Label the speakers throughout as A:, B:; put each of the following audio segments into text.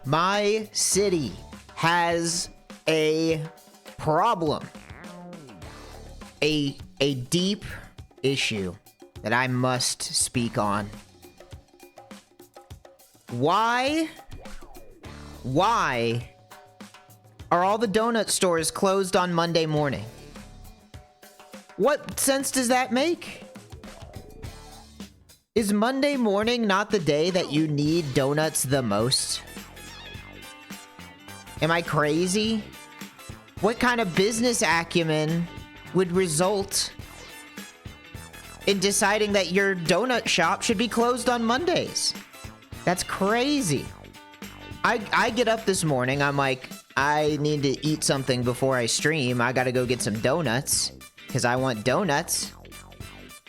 A: My city has a problem. A deep issue that I must speak on. Why are all the donut stores closed on Monday morning? What sense does that make? Is Monday morning not the day that you need donuts the most? Am I crazy? What kind of business acumen would result in deciding that your donut shop should be closed on Mondays? That's crazy. I get up this morning, I'm like, I need to eat something before I stream. I gotta go get some donuts, because I want donuts.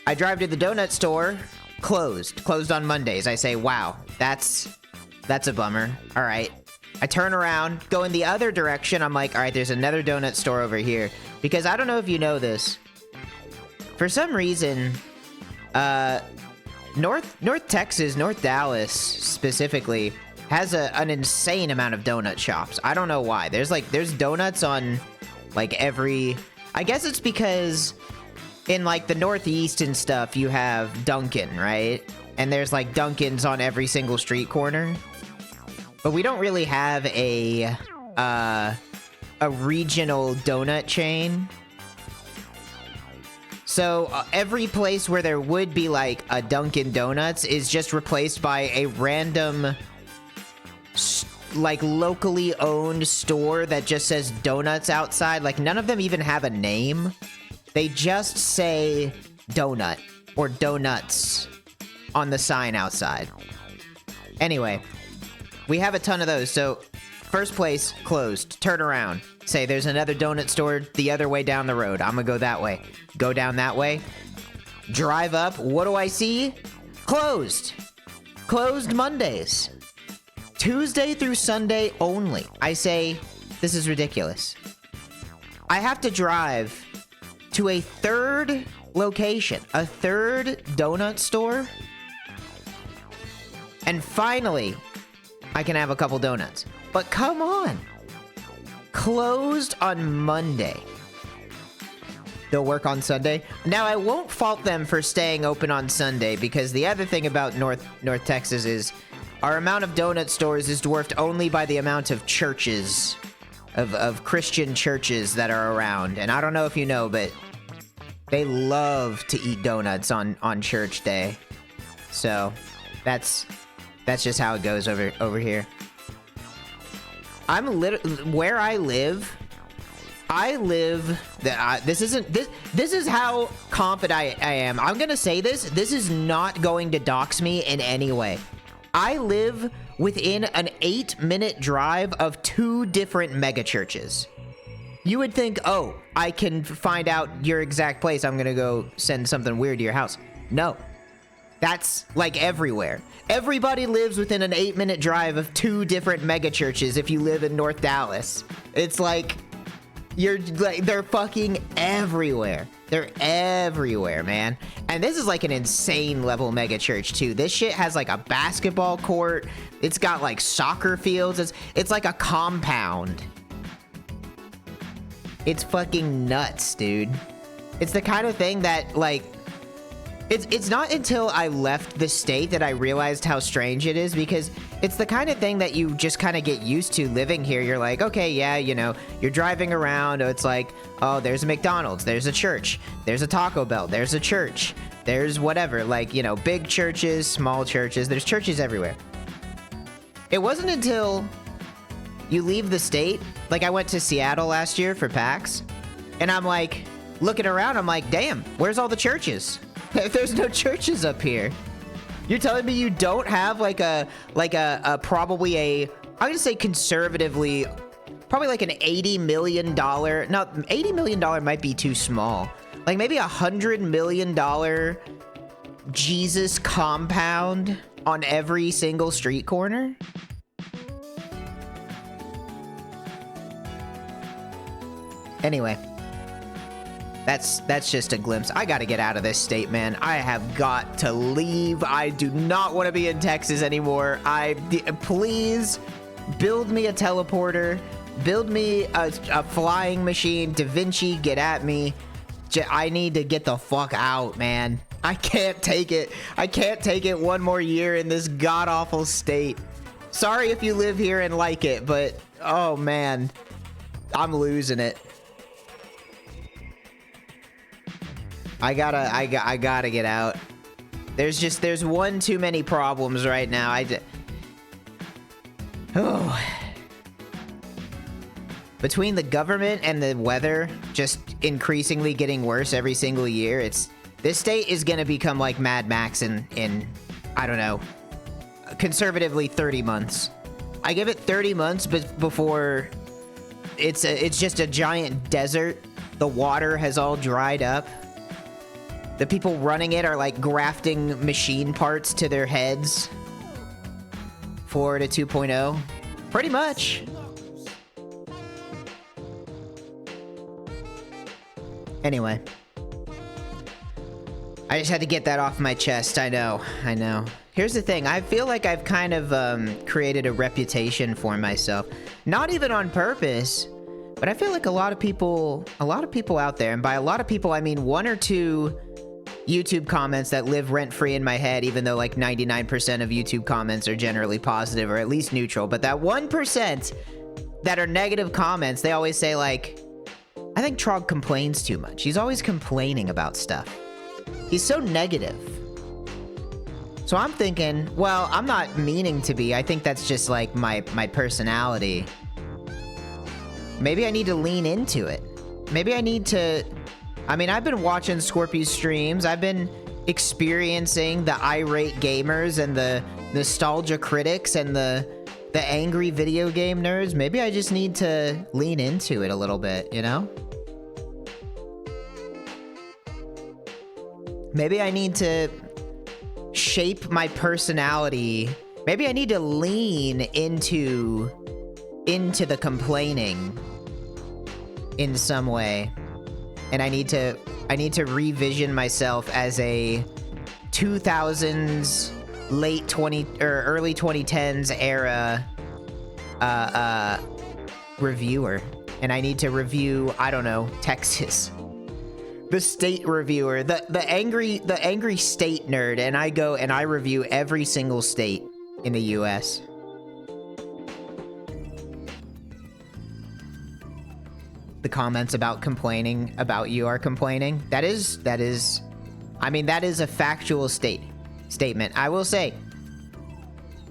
A: I drive to the donut store, closed on Mondays. I say, wow, that's a bummer. All right. I turn around, go in the other direction. I'm like, all right, there's another donut store over here. Because I don't know if you know this. For some reason, North Texas, North Dallas specifically, has an insane amount of donut shops. I don't know why. There's donuts on like every... I guess it's because in like the Northeast and stuff, you have Dunkin', right? And there's like Dunkins on every single street corner. But we don't really have a regional donut chain. So every place where there would be like a Dunkin' Donuts is just replaced by a random like locally owned store that just says donuts outside. Like none of them even have a name. They just say donut or donuts on the sign outside. Anyway, we have a ton of those. So first place closed, turn around, say there's another donut store the other way down the road. I'm gonna go that way. Go down that way. Drive up. What do I see? Closed. Closed Mondays. Tuesday through Sunday only. I say, this is ridiculous. I have to drive to a third location, a third donut store, and finally, I can have a couple donuts. But come on. Closed on Monday. They'll work on Sunday. Now, I won't fault them for staying open on Sunday, because the other thing about North Texas is our amount of donut stores is dwarfed only by the amount of churches, of Christian churches that are around. And I don't know if you know, but they love to eat donuts on church day. So that's just how it goes over here. Where I live, this is how confident I am. I'm gonna say this is not going to dox me in any way. I live within an 8-minute drive of 2 different mega churches. You would think, oh, I can find out your exact place. I'm gonna go send something weird to your house. No. That's like everywhere. Everybody lives within an 8-minute drive of 2 different mega churches if you live in North Dallas. It's like, they're fucking everywhere. They're everywhere, man. And this is like an insane level mega church too. This shit has like a basketball court. It's got like soccer fields. It's like a compound. It's fucking nuts, dude. It's the kind of thing that like, it's not until I left the state that I realized how strange it is, because it's the kind of thing that you just kind of get used to living here. You're like, okay, yeah, you know, you're driving around. It's like, oh, there's a McDonald's, there's a church, there's a Taco Bell, there's a church, there's whatever, like, you know, big churches, small churches, there's churches everywhere. It wasn't until you leave the state, like I went to Seattle last year for PAX, and I'm like, looking around, I'm like, damn, where's all the churches? There's no churches up here. You're telling me you don't have like a probably I'm gonna say conservatively, probably like an $80 million, no, $80 million might be too small. Like maybe $100 million Jesus compound on every single street corner? Anyway. That's just a glimpse. I gotta get out of this state, man. I have got to leave. I do not want to be in Texas anymore. Please build me a teleporter, build me a flying machine. Da Vinci, get at me. I need to get the fuck out, man. I can't take it. I can't take it one more year in this god-awful state. Sorry if you live here and like it, but oh man, I'm losing it. I gotta get out. There's one too many problems right now. Oh. Between the government and the weather just increasingly getting worse every single year, this state is gonna become like Mad Max in I don't know, conservatively 30 months. I give it 30 months before it's just a giant desert. The water has all dried up. The people running it are like grafting machine parts to their heads. 4 to 2.0. Pretty much. Anyway. I just had to get that off my chest. I know. Here's the thing. I feel like I've kind of created a reputation for myself. Not even on purpose, but I feel like a lot of people out there, and by a lot of people, I mean 1 or 2 YouTube comments that live rent-free in my head, even though like 99% of YouTube comments are generally positive or at least neutral. But that 1% that are negative comments, they always say like, I think Trog complains too much. He's always complaining about stuff. He's so negative. So I'm thinking, well, I'm not meaning to be. I think that's just like my personality. Maybe I need to lean into it. Maybe I need to... I mean, I've been watching Scorpy's streams. I've been experiencing the irate gamers and the nostalgia critics and the angry video game nerds. Maybe I just need to lean into it a little bit, you know? Maybe I need to shape my personality. Maybe I need to lean into the complaining in some way. And I need to revision myself as a 2000s, late 20 or early 2010s era reviewer. And I need to review, I don't know, Texas. The state reviewer, the angry state nerd, and I go and I review every single state in the US. The comments about complaining about you are complaining. That is, I mean, that is a factual statement. I will say,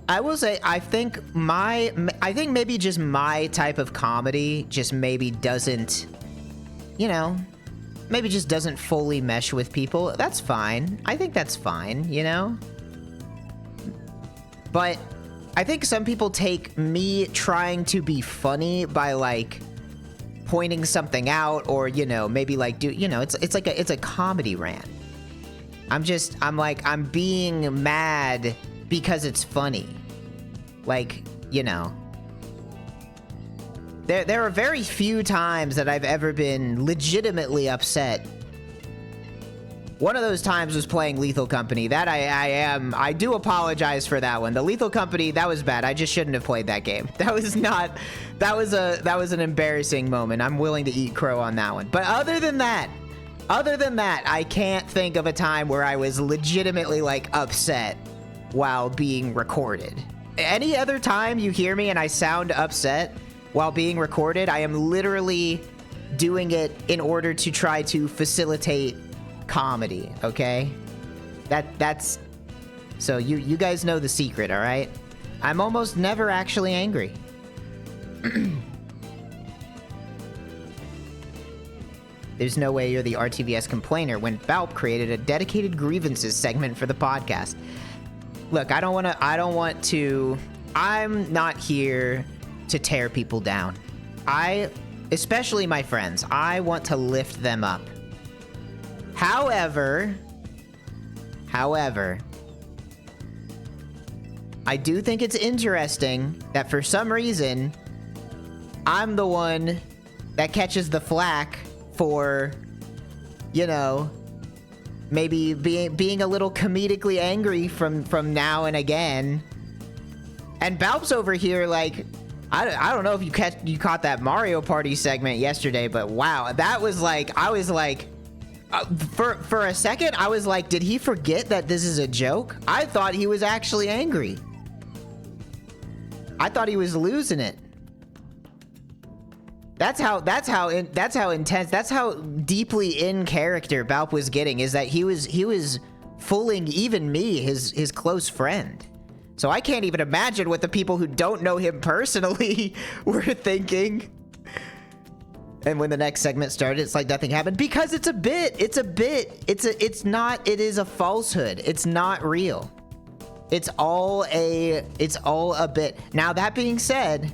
A: I think maybe just my type of comedy just maybe doesn't, you know, maybe just doesn't fully mesh with people. That's fine. I think that's fine, you know? But I think some people take me trying to be funny by like pointing something out, or you know, maybe like it's a comedy rant. I'm being mad because it's funny. Like, you know, there are very few times that I've ever been legitimately upset. One of those times was playing Lethal Company. That I do apologize for that one. The Lethal Company, that was bad. I just shouldn't have played that game. That was an embarrassing moment. I'm willing to eat crow on that one. But other than that, I can't think of a time where I was legitimately like upset while being recorded. Any other time you hear me and I sound upset while being recorded, I am literally doing it in order to try to facilitate comedy, okay? That's so you guys know the secret, all right? I'm almost never actually angry. There's no way you're the RTVS complainer when Balp created a dedicated grievances segment for the podcast. Look, I'm not here to tear people down. Especially my friends, I want to lift them up. However, I do think it's interesting that for some reason, I'm the one that catches the flack for, you know, maybe being a little comedically angry from now and again. And Balp's over here like I don't know if you caught that Mario Party segment yesterday, but wow, that was like, I was like, for a second, I was like, did he forget that this is a joke? I thought he was actually angry. I thought he was losing it. That's how intense, that's how deeply in character Balp was getting, is that he was fooling even me, his close friend. So I can't even imagine what the people who don't know him personally were thinking. And when the next segment started, it's like nothing happened because it's a bit. It's a bit. It's not, it is a falsehood. It's not real. It's all a bit. Now, that being said,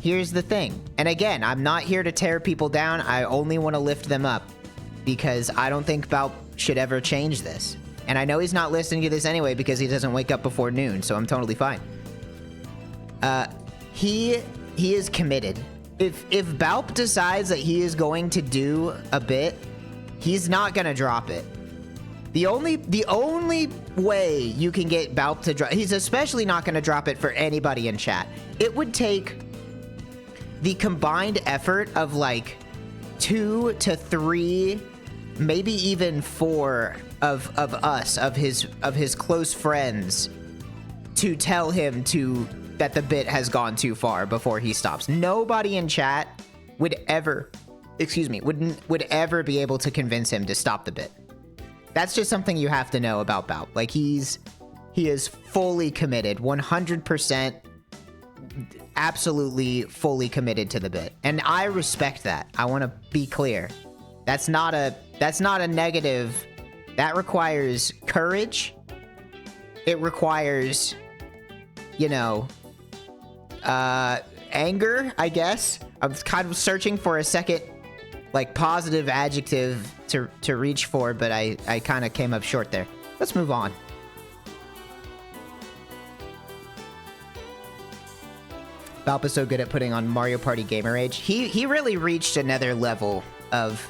A: here's the thing. And again, I'm not here to tear people down. I only want to lift them up because I don't think Balp should ever change this. And I know he's not listening to this anyway because he doesn't wake up before noon, so I'm totally fine. He is committed. If Balp decides that he is going to do a bit, he's not gonna drop it. The only way you can get Balp to drop, he's especially not gonna drop it for anybody in chat. It would take the combined effort of like 2 to 3, maybe even 4 of us, of his close friends, to tell him that the bit has gone too far before he stops. Nobody in chat would ever, would ever be able to convince him to stop the bit. That's just something you have to know about Balp. Like, he is fully committed, 100%, absolutely fully committed to the bit. And I respect that. I want to be clear. That's not a negative. That requires courage. It requires, you know, anger, I guess. I was kind of searching for a second, like, positive adjective to reach for, but I kind of came up short there. Let's move on. Balp is so good at putting on Mario Party gamer age. He really reached another level of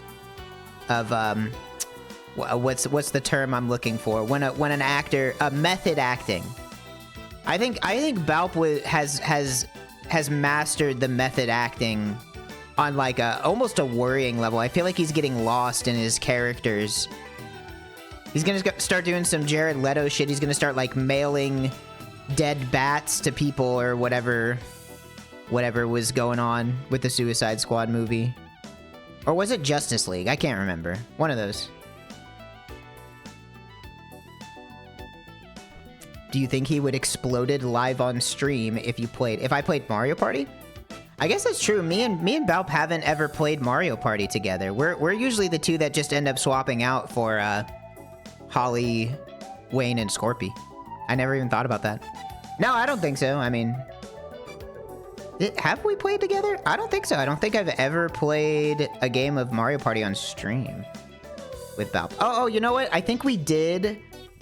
A: what's the term I'm looking for? When an actor, method acting. I think Balp has mastered the method acting on like almost a worrying level. I feel like he's getting lost in his characters. He's gonna start doing some Jared Leto shit. He's gonna start like mailing dead bats to people or whatever was going on with the Suicide Squad movie. Or was it Justice League? I can't remember. One of those. Do you think he would exploded live on stream if I played Mario Party? I guess that's true. Me and Balp haven't ever played Mario Party together. We're usually the two that just end up swapping out for Holly, Wayne, and Scorpy. I never even thought about that. No, I don't think so. I mean, have we played together? I don't think so. I don't think I've ever played a game of Mario Party on stream with Balp. Oh, you know what? I think we did.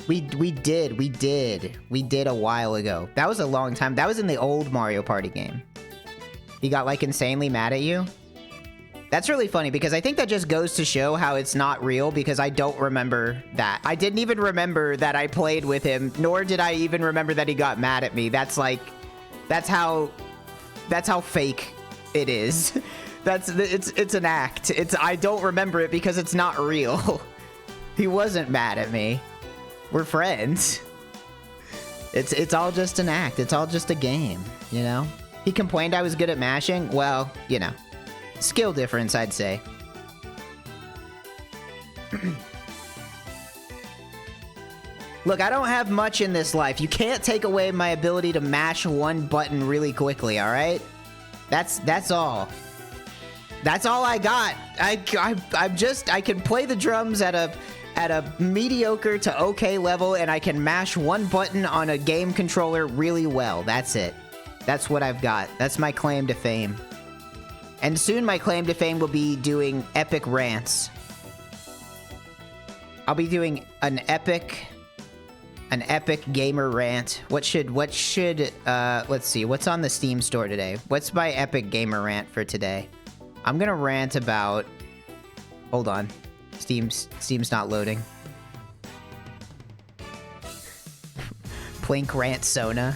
A: We did a while ago. That was a long time. That was in the old Mario Party game. He got like insanely mad at you. That's really funny because I think that just goes to show how it's not real because I don't remember that. I didn't even remember that I played with him, nor did I even remember that he got mad at me. That's how fake it is. It's an act. I don't remember it because it's not real. He wasn't mad at me. We're friends. It's all just an act. It's all just a game, you know? He complained I was good at mashing. Well, you know, skill difference, I'd say. Look, I don't have much in this life. You can't take away my ability to mash one button really quickly, all right? That's all. That's all I got. I can play the drums at a mediocre to okay level, and I can mash one button on a game controller really well. That's it. That's what I've got. That's my claim to fame. And soon my claim to fame will be doing epic rants. I'll be doing an epic gamer rant. Let's see, what's on the Steam store today? What's my epic gamer rant for today? I'm gonna rant about, hold on. Steam's not loading. Plink rant Sona.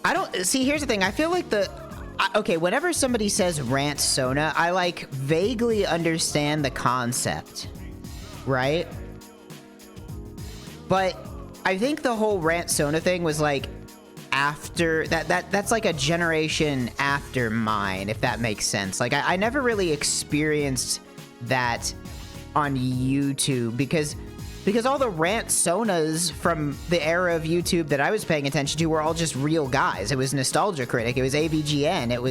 A: I don't see. Here's the thing. I feel like okay, whenever somebody says rant Sona, I like vaguely understand the concept, right? But I think the whole rant Sona thing was like after that's like a generation after mine, if that makes sense. Like I never really experienced that on YouTube because all the rant Sonas from the era of YouTube that I was paying attention to were all just real guys. It was Nostalgia Critic, it was AVGN, it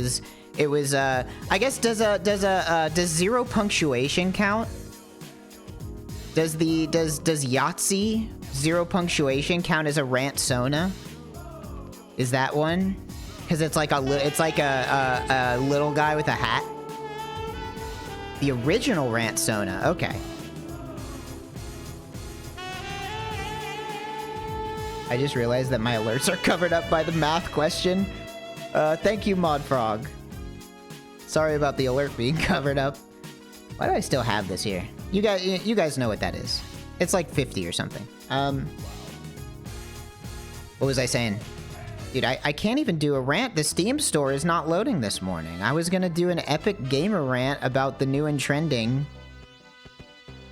A: was I guess does zero punctuation count? Does Yahtzee zero punctuation count as a rant Sona? Is that one? Because it's like a little guy with a hat. The original rant Sona. Okay. I just realized that my alerts are covered up by the math question. Thank you, ModFrog. Sorry about the alert being covered up. Why do I still have this here? You guys know what that is. It's like 50 or something. What was I saying? Dude, I can't even do a rant. The Steam store is not loading this morning. I was gonna do an epic gamer rant about the new and trending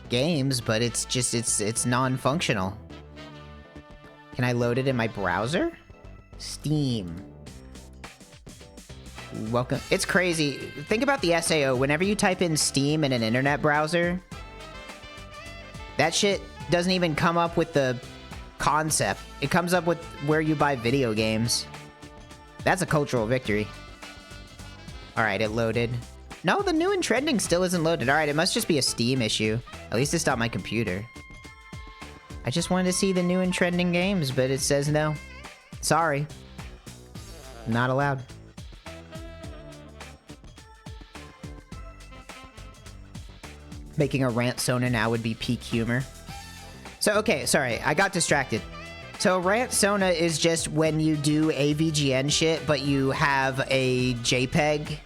A: games, but it's non-functional. Can I load it in my browser? Steam. Welcome. It's crazy. Think about the SAO. Whenever you type in Steam in an internet browser, that shit doesn't even come up with the concept. It comes up with where you buy video games. That's a cultural victory. Alright, it loaded. No, the new and trending still isn't loaded. Alright, it must just be a Steam issue. At least it's not my computer. I just wanted to see the new and trending games, but it says no. Sorry. Not allowed. Making a rant Sona now would be peak humor. So, okay, sorry, I got distracted. So, rant Sona is just when you do AVGN shit, but you have a JPEG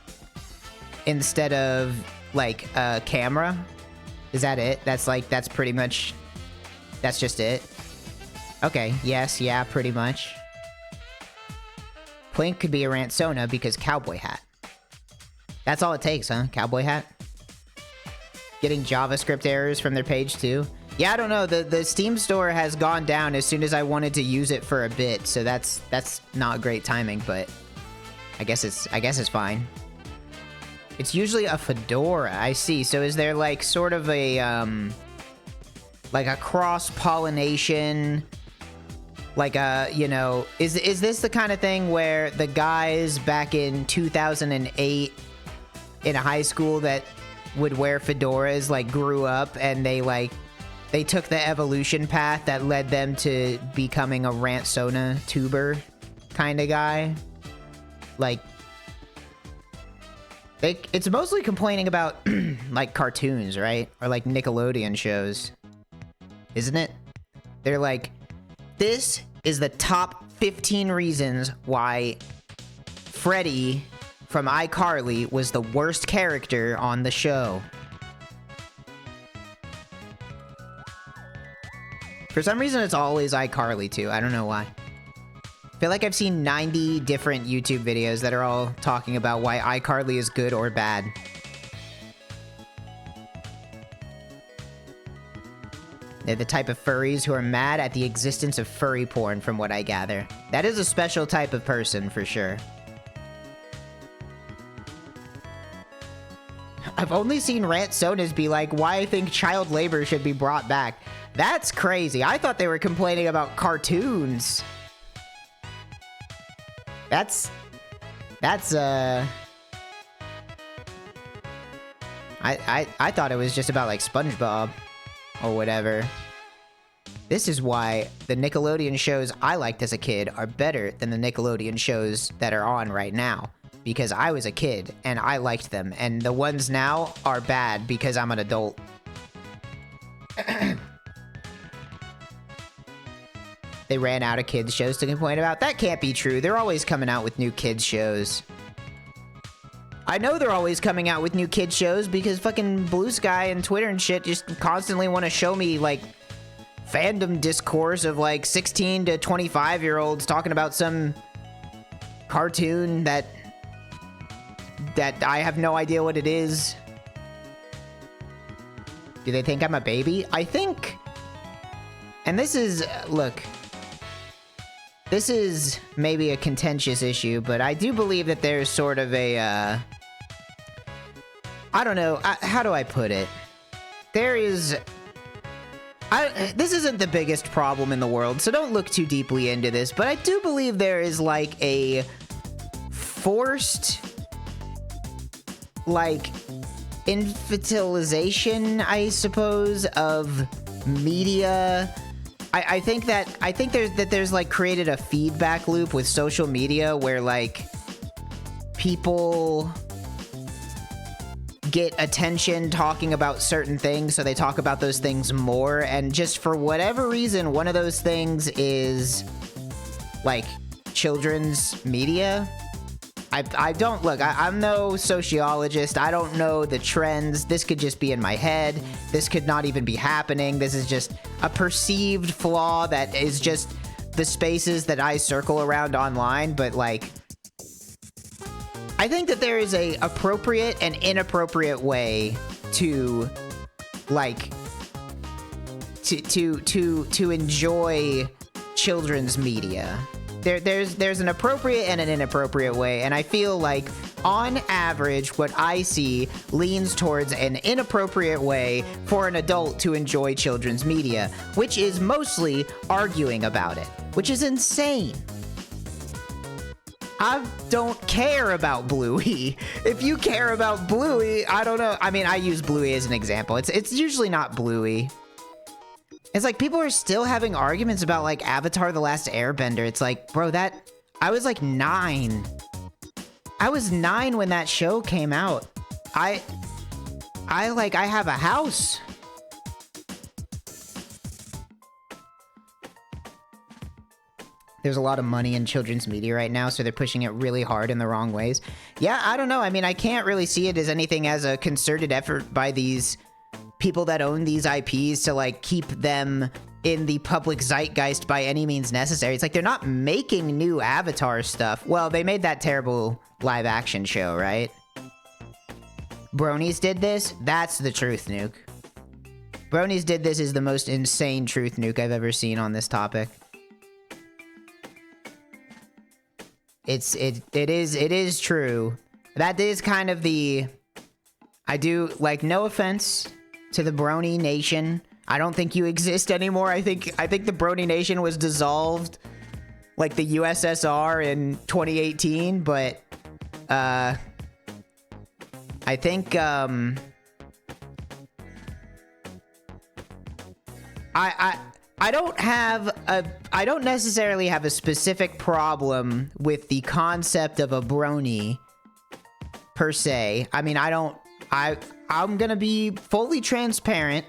A: instead of, like, a camera. Is that it? That's pretty much... That's just it? Okay, yes, yeah, pretty much. Plink could be a rant Sona because cowboy hat. That's all it takes, huh? Cowboy hat? Getting JavaScript errors from their page, too? Yeah, I don't know. The Steam store has gone down as soon as I wanted to use it for a bit, so that's not great timing, but I guess it's fine. It's usually a fedora, I see. So is there like sort of a like a cross-pollination, like a, you know, is this the kind of thing where the guys back in 2008 in high school that would wear fedoras like grew up and they took the evolution path that led them to becoming a rant Sona tuber kind of guy? Like, it's mostly complaining about like cartoons, right? Or like Nickelodeon shows, isn't it? They're like, this is the top 15 reasons why Freddy from iCarly was the worst character on the show. For some reason, it's always iCarly, too. I don't know why. I feel like I've seen 90 different YouTube videos that are all talking about why iCarly is good or bad. They're the type of furries who are mad at the existence of furry porn, from what I gather. That is a special type of person, for sure. I've only seen rant Sonas be like, why I think child labor should be brought back. That's crazy. I thought they were complaining about cartoons. That's I thought it was just about like SpongeBob or whatever. This is why the Nickelodeon shows I liked as a kid are better than the Nickelodeon shows that are on right now. Because I was a kid and I liked them, and the ones now are bad because I'm an adult. They ran out of kids shows to complain about. That can't be true. They're always coming out with new kids shows. I know they're always coming out with new kids shows because fucking Blue Sky and Twitter and shit just constantly want to show me like fandom discourse of like 16 to 25-year-olds talking about some cartoon that I have no idea what it is. Do they think I'm a baby? I think, and this is, look, this is maybe a contentious issue, but I do believe that there's sort of a, I don't know, how do I put it? There is, this isn't the biggest problem in the world, so don't look too deeply into this, but I do believe there is, like, a forced, like, infantilization, I suppose, of media. I think there's like created a feedback loop with social media where like people get attention talking about certain things, so they talk about those things more, and just for whatever reason, one of those things is like children's media. I don't, look, I'm no sociologist. I don't know the trends. This could just be in my head. This could not even be happening. This is just a perceived flaw that is just the spaces that I circle around online. But like, I think that there is a appropriate and inappropriate way to like to enjoy children's media. There's an appropriate and an inappropriate way, and I feel like, on average, what I see leans towards an inappropriate way for an adult to enjoy children's media, which is mostly arguing about it, which is insane. I don't care about Bluey. If you care about Bluey, I don't know. I mean, I use Bluey as an example. It's usually not Bluey. It's like people are still having arguments about like Avatar: The Last Airbender. It's like, bro, I was like 9. I was 9 when that show came out. I have a house. There's a lot of money in children's media right now, so they're pushing it really hard in the wrong ways. Yeah, I don't know. I mean, I can't really see it as anything as a concerted effort by these people that own these IPs to like keep them in the public zeitgeist by any means necessary. It's like they're not making new Avatar stuff. Well, they made that terrible live action show, right? Bronies did this? That's the truth nuke. Bronies did this is the most insane truth nuke I've ever seen on this topic. It is true. That is kind of the, I do, like, no offense to the Brony Nation. I don't think you exist anymore. I think the Brony Nation was dissolved, like the USSR in 2018, but I think I don't necessarily have a specific problem with the concept of a brony per se. I mean, I'm gonna be fully transparent.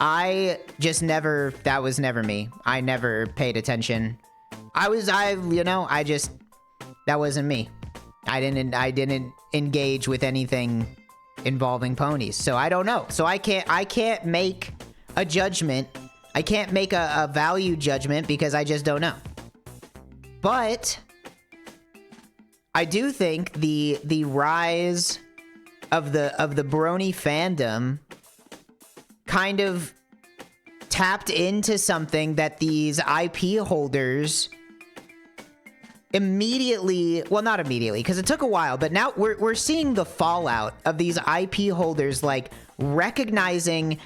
A: I just never, that was never me. I never paid attention. That wasn't me. I didn't engage with anything involving ponies. So I don't know. So I can't make a judgment. I can't make a value judgment because I just don't know. But I do think the rise of the brony fandom kind of tapped into something that these IP holders immediately, well, not immediately, because it took a while, but now we're seeing the fallout of these IP holders, like, recognizing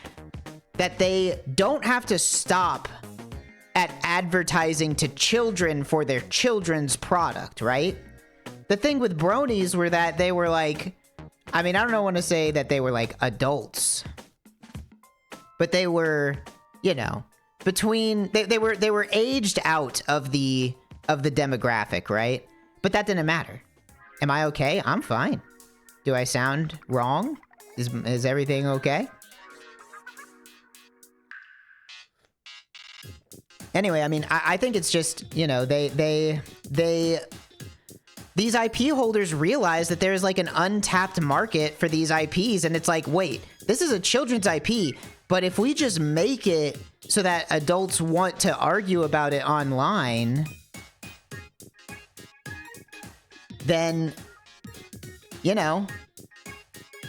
A: that they don't have to stop at advertising to children for their children's product, right? The thing with bronies were that they were like, I mean, I don't want to say that they were like adults, but they were, you know, between, they were aged out of the demographic, right? But that didn't matter. Am I okay? I'm fine. Do I sound wrong? Is everything okay? Anyway, I mean, I think it's just, you know, these IP holders realize that there's like an untapped market for these IPs, and it's like, wait, this is a children's IP, but if we just make it so that adults want to argue about it online, then, you know,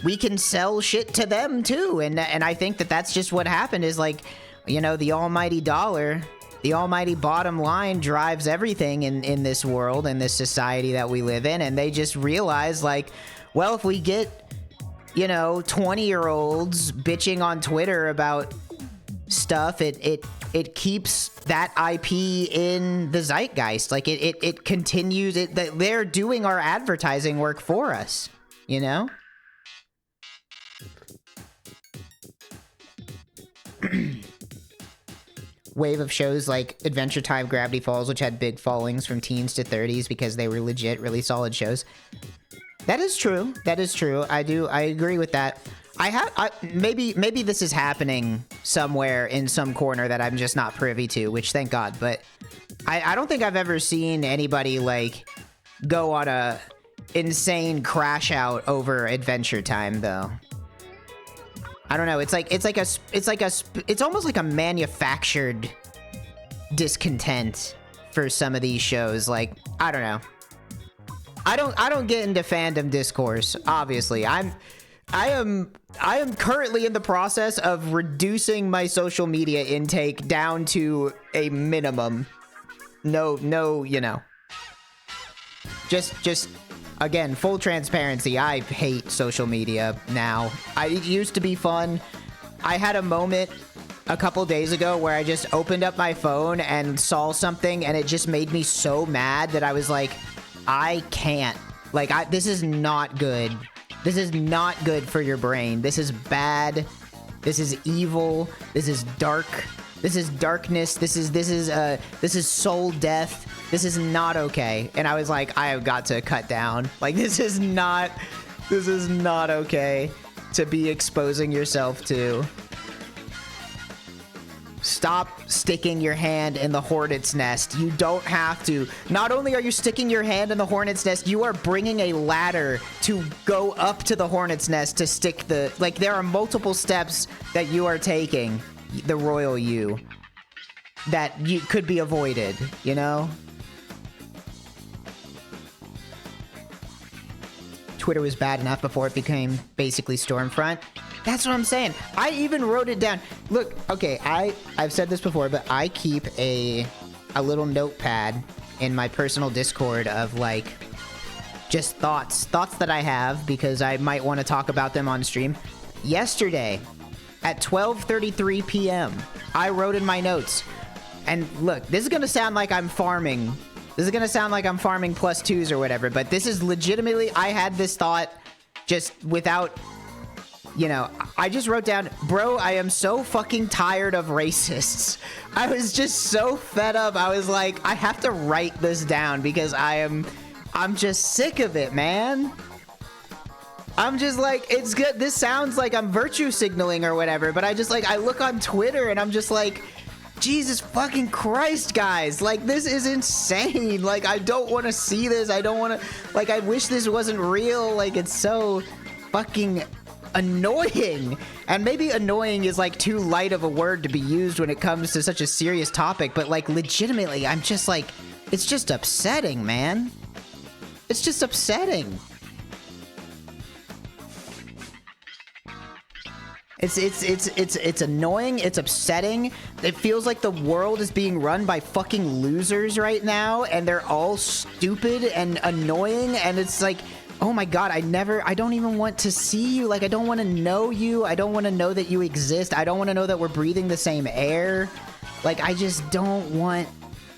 A: we can sell shit to them too. And I think that that's just what happened is like, you know, the almighty dollar, the almighty bottom line drives everything in this world, in this society that we live in. And they just realized like, well, if we get, you know, 20-year-olds bitching on Twitter about stuff, it keeps that IP in the zeitgeist. Like it continues it. They're doing our advertising work for us, you know? Wave of shows like Adventure Time, Gravity Falls, which had big followings from teens to 30s because they were legit really solid shows. That is true. That is true. I agree with that. Maybe this is happening somewhere in some corner that I'm just not privy to, which thank God, but I don't think I've ever seen anybody like go on a insane crash out over Adventure Time though. I don't know. It's almost like a manufactured discontent for some of these shows. Like, I don't know. I don't get into fandom discourse, obviously. I am currently in the process of reducing my social media intake down to a minimum. No, you know. Just again, full transparency, I hate social media now. It used to be fun. I had a moment a couple days ago where I just opened up my phone and saw something and it just made me so mad that I was like, I can't. Like, this is not good. This is not good for your brain. This is bad. This is evil. This is dark. This is darkness. This is soul death. This is not okay. And I was like, I have got to cut down. Like, this is not okay to be exposing yourself to. Stop sticking your hand in the hornet's nest. You don't have to. Not only are you sticking your hand in the hornet's nest, you are bringing a ladder to go up to the hornet's nest to stick the... Like, there are multiple steps that you are taking, the royal you, that you could be avoided, you know? Twitter was bad enough before it became basically Stormfront. That's what I'm saying. I even wrote it down. Look, okay, I've said this before, but I keep a little notepad in my personal Discord of like just thoughts that I have because I might want to talk about them on stream. Yesterday at 12:33 p.m., I wrote in my notes. And look, this is going to sound like I'm farming. This is going to sound like I'm farming +2s or whatever, but this is legitimately, I had this thought just without, you know, I just wrote down, bro, I am so fucking tired of racists. I was just so fed up. I was like, I have to write this down because I'm just sick of it, man. I'm just like, it's good. This sounds like I'm virtue signaling or whatever, but I look on Twitter and I'm just like, Jesus fucking Christ, guys. Like, this is insane. Like, I don't want to see this. I don't want to, like, I wish this wasn't real. Like, it's so fucking annoying. And maybe annoying is, like, too light of a word to be used when it comes to such a serious topic. But, like, legitimately, I'm just like, it's just upsetting, man. It's just upsetting. It's annoying. It's upsetting. It feels like the world is being run by fucking losers right now, and they're all stupid and annoying. And it's like, oh my god, I don't even want to see you. Like, I don't want to know you. I don't want to know that you exist. I don't want to know that we're breathing the same air. Like, I just don't want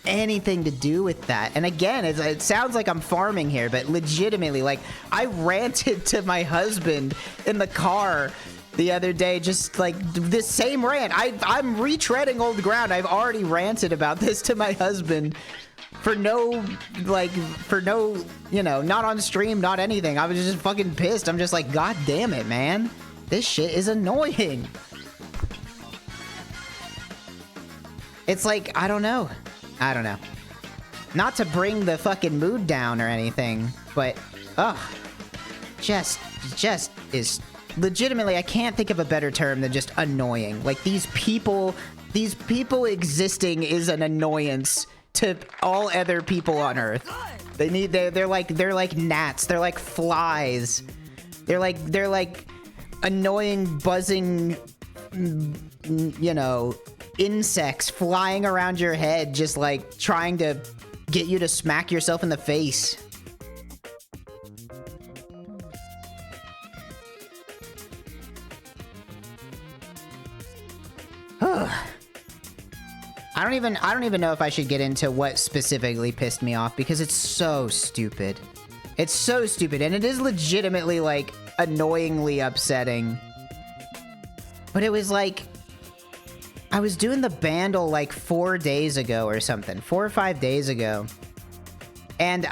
A: anything to do with that. And again, it sounds like I'm farming here, but legitimately, like, I ranted to my husband in the car the other day, just like this same rant. I'm retreading old ground. I've already ranted about this to my husband for no, you know, not on stream, not anything. I was just fucking pissed. I'm just like, god damn it, man. This shit is annoying. It's like, I don't know. Not to bring the fucking mood down or anything, but, ugh. Just is... Legitimately, I can't think of a better term than just annoying. Like, these people existing is an annoyance to all other people on Earth. They're like gnats. They're like flies. They're like annoying buzzing, you know, insects flying around your head, just like trying to get you to smack yourself in the face. I don't even know if I should get into what specifically pissed me off, because it's so stupid. It's so stupid, and it is legitimately, like, annoyingly upsetting. But it was like, I was doing the Bandle like 4 days ago or something, 4 or 5 days ago. And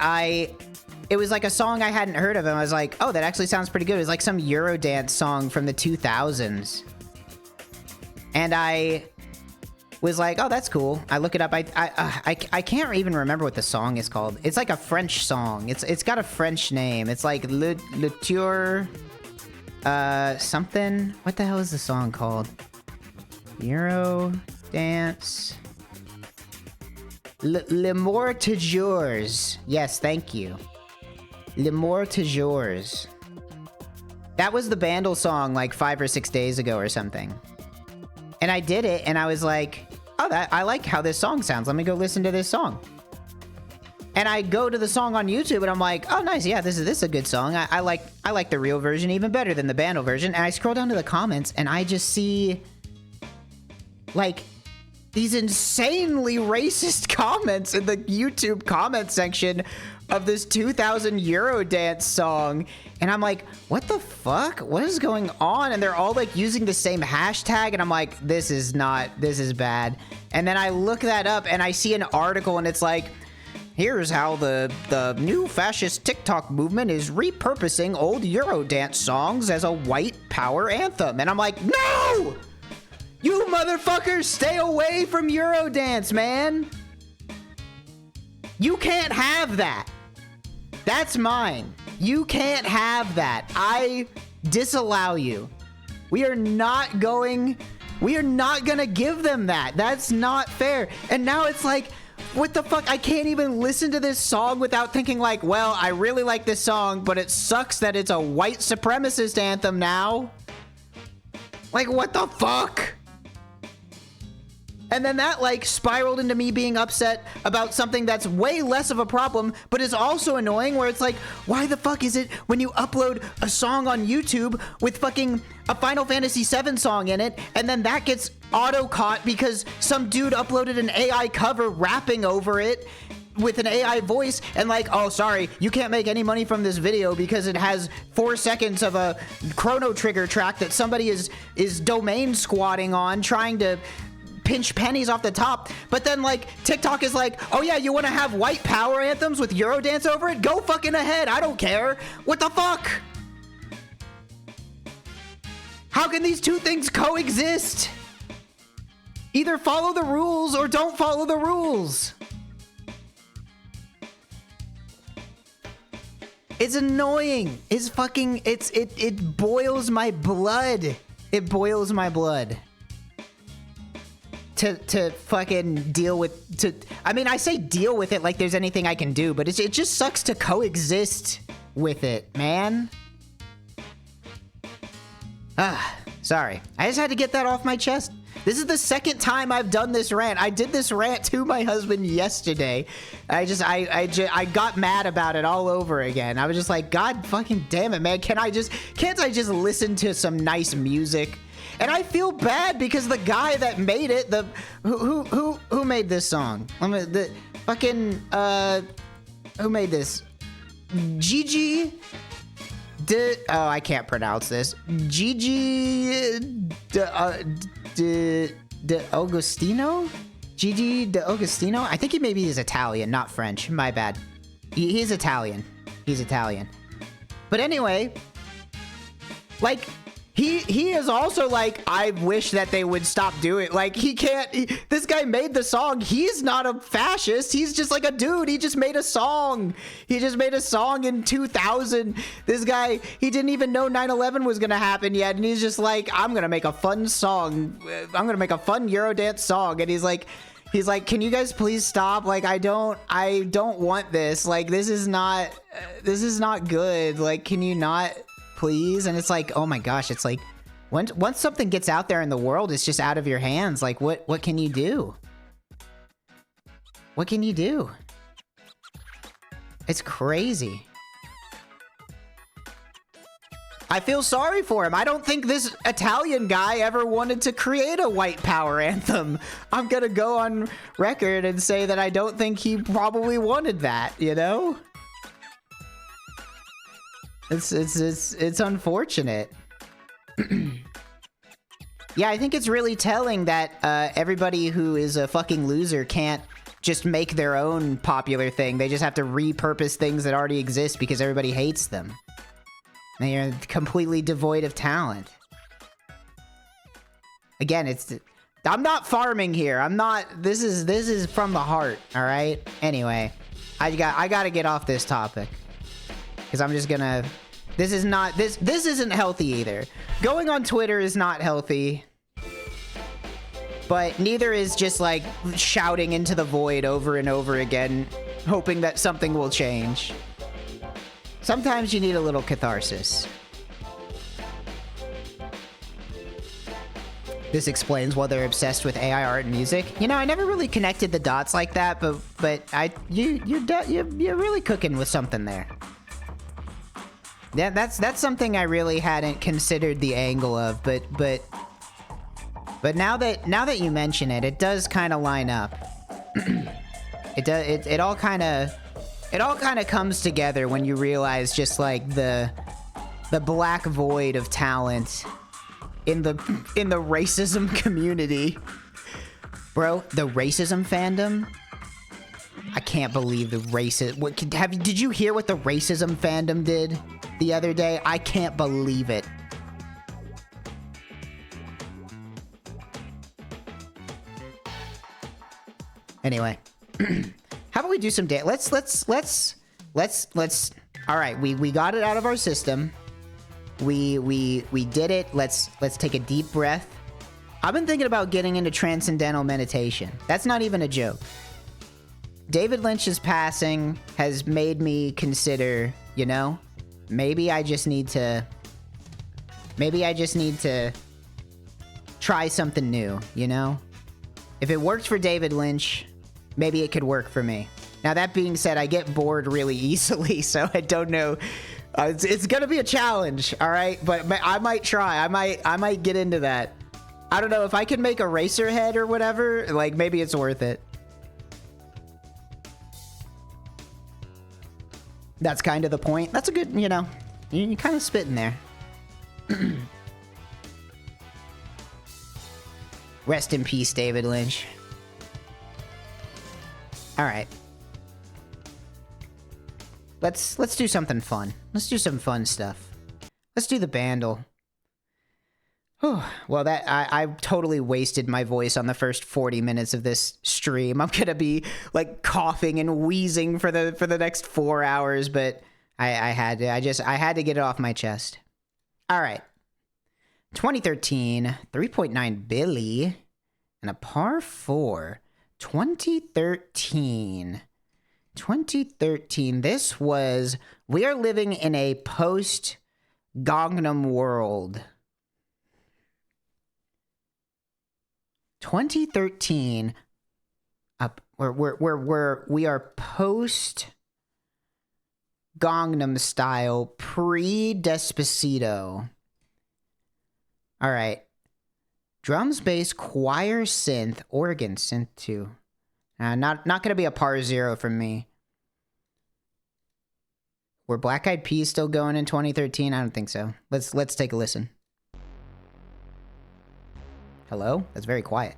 A: it was like a song I hadn't heard of, and I was like, oh, that actually sounds pretty good. It was like some Eurodance song from the 2000s. And I was like, oh, that's cool. I look it up. I can't even remember what the song is called. It's like a French song. It's got a French name. It's like Le Tour something. What the hell is the song called? Euro dance. Le Mort Toujours. Yes, thank you. Le Mort Toujours. That was the Bandle song like 5 or 6 days ago or something. And I did it, and I was like, oh, I like how this song sounds. Let me go listen to this song. And I go to the song on YouTube, and I'm like, oh, nice. Yeah, this is a good song. I like the real version even better than the Bandle version. And I scroll down to the comments, and I just see, like, these insanely racist comments in the YouTube comment section of this 2000 Eurodance song. And I'm like, what the fuck? What is going on? And they're all like using the same hashtag, and I'm like, this is bad. And then I look that up, and I see an article, and it's like, here's how the new fascist TikTok movement is repurposing old Eurodance songs as a white power anthem. And I'm like, no! You motherfuckers, stay away from Eurodance, man! You can't have that. That's mine. You can't have that. I disallow you. We are not gonna give them that. That's not fair. And now it's like, what the fuck? I can't even listen to this song without thinking like, well, I really like this song, but it sucks that it's a white supremacist anthem now. Like, what the fuck? And then that, like, spiraled into me being upset about something that's way less of a problem, but is also annoying, where it's like, why the fuck is it when you upload a song on YouTube with fucking a Final Fantasy VII song in it, and then that gets auto-caught because some dude uploaded an AI cover rapping over it with an AI voice, and like, oh, sorry, you can't make any money from this video because it has 4 seconds of a Chrono Trigger track that somebody is domain squatting on, trying to pinch pennies off the top. But then, like, TikTok is like, oh yeah, you want to have white power anthems with Eurodance over it? Go fucking ahead. I don't care. What the fuck? How can these two things coexist? Either follow the rules or don't follow the rules. It's annoying. It's fucking, it boils my blood. It boils my blood. To fucking deal with, I mean, I say deal with it like there's anything I can do, but it just sucks to coexist with it, man. Sorry. I just had to get that off my chest. This is the second time I've done this rant. I did this rant to my husband yesterday. I got mad about it all over again. I was just like, God fucking damn it, man. Can't I just listen to some nice music? And I feel bad because the guy that made it, who made this song? Who made this? Gigi I can't pronounce this. Gigi de Agostino? Gigi de Agostino? I think he maybe is Italian, not French. My bad. He's Italian. He's Italian. But anyway, like, He is also like, I wish that they would stop doing, like, this guy made the song. He's not a fascist. He's just like a dude. He just made a song. He just made a song in 2000. This guy, he didn't even know 9/11 was going to happen yet. And he's just like, I'm going to make a fun song. I'm going to make a fun Eurodance song. And he's like, He's like, can you guys please stop? Like, I don't want this. Like, this is not good. Like, can you not please? And it's like, oh my gosh, it's like, once something gets out there in the world, it's just out of your hands. Like, what can you do? What can you do? It's crazy. I feel sorry for him. I don't think this Italian guy ever wanted to create a white power anthem. I'm gonna go on record and say that I don't think he probably wanted that, you know? It's unfortunate. Yeah, I think it's really telling that everybody who is a fucking loser can't just make their own popular thing. They just have to repurpose things that already exist because everybody hates them. They are completely devoid of talent. Again, I'm not farming here. I'm not. This is from the heart. All right. Anyway, I gotta get off this topic because I'm just gonna. This isn't healthy either. Going on Twitter is not healthy. But neither is just like shouting into the void over and over again, hoping that something will change. Sometimes you need a little catharsis. This explains why they're obsessed with AI art and music. You know, I never really connected the dots like that, but you're really cooking with something there. Yeah, that's something I really hadn't considered the angle of, but now that you mention it, it does kind of line up. It all kind of comes together when you realize just like the black void of talent in the racism community. Bro, the racism fandom? I can't believe the racist. Did you hear what the racism fandom did the other day? I can't believe it. Anyway, how about we do some let's all right, we got it out of our system. We did it. Let's take a deep breath. I've been thinking about getting into transcendental meditation. That's not even a joke. David Lynch's passing has made me consider, you know, maybe I just need to try something new, you know? If it worked for David Lynch, maybe it could work for me. Now, that being said, I get bored really easily, so I don't know. It's gonna be a challenge, all right? But I might try. I might get into that. I don't know, if I can make a racer head or whatever, like, maybe it's worth it. That's kind of the point. That's a good, you know, you kind of spit in there. Rest in peace, David Lynch. All right. Let's do something fun. Let's do some fun stuff. Let's do the bandle. Well, I totally wasted my voice on the first 40 minutes of this stream. I'm gonna be like coughing and wheezing for the next 4 hours, but I had to get it off my chest. All right. 2013, 3.9 Billy, and a par 4. 2013. This was, we are living in a post Gangnam world. 2013, we are post Gangnam style, pre Despacito. All right. Drums, bass, choir, synth, organ, synth 2. Not gonna be a par 0 from me. Were Black Eyed Peas still going in 2013? I don't think so. Let's take a listen. Hello? That's very quiet.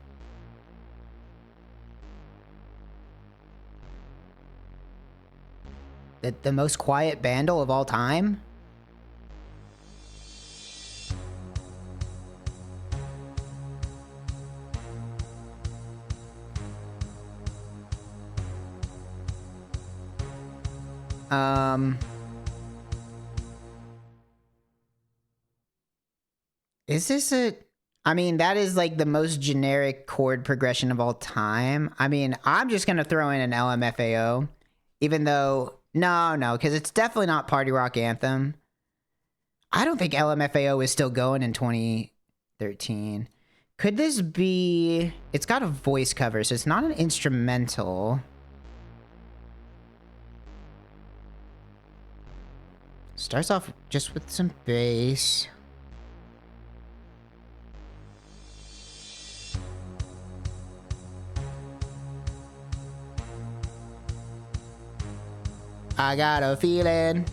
A: The most quiet bandle of all time? Is this a... I mean, that is like the most generic chord progression of all time. I mean, I'm just going to throw in an LMFAO, even though, no, because it's definitely not Party Rock Anthem. I don't think LMFAO is still going in 2013. Could this be... It's got a voice cover, so it's not an instrumental. Starts off just with some bass. I got a feeling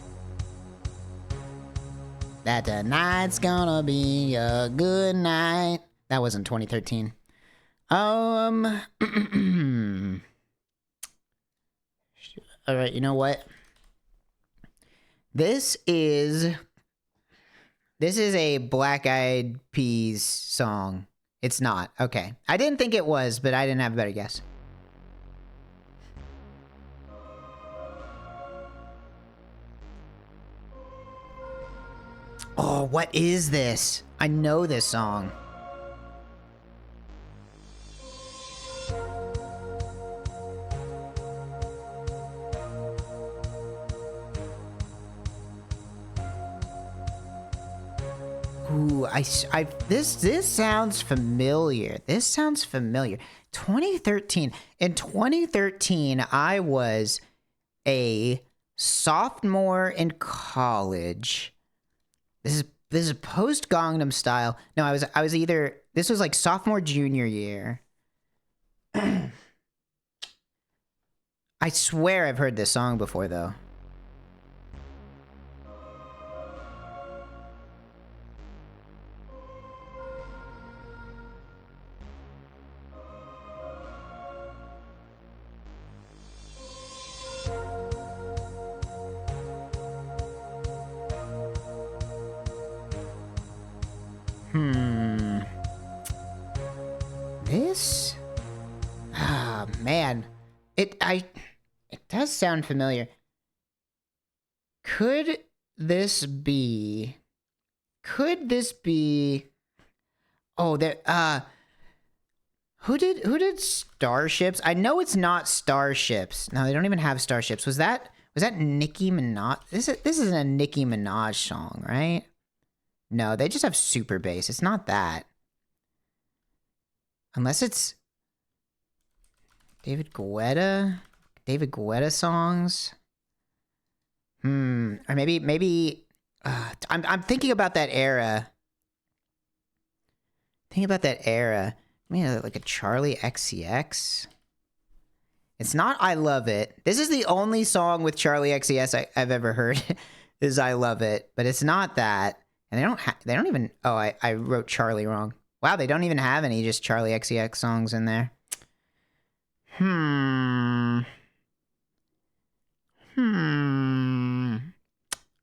A: that tonight's gonna be a good night. That wasn't 2013. All right, you know what? This is a Black Eyed Peas song. It's not. Okay. I didn't think it was, but I didn't have a better guess. Oh, what is this? I know this song. Ooh, this sounds familiar. This sounds familiar. 2013. In 2013, I was a sophomore in college. This is post Gangnam Style. No, I was either, this was like sophomore junior year. I swear I've heard this song before though. This? Ah, man. It does sound familiar. Could this be... Oh, there, who did Starships? I know it's not Starships. No, they don't even have Starships. Was that Nicki Minaj? This isn't a Nicki Minaj song, right? No, they just have super bass. It's not that. Unless it's David Guetta songs. Or maybe I'm thinking about that era. I mean, like a Charlie XCX. It's not I Love It. This is the only song with Charlie XCX I've ever heard is I Love It, but it's not that. And they don't even, oh, I wrote Charlie wrong. Wow, they don't even have any just Charlie XCX songs in there.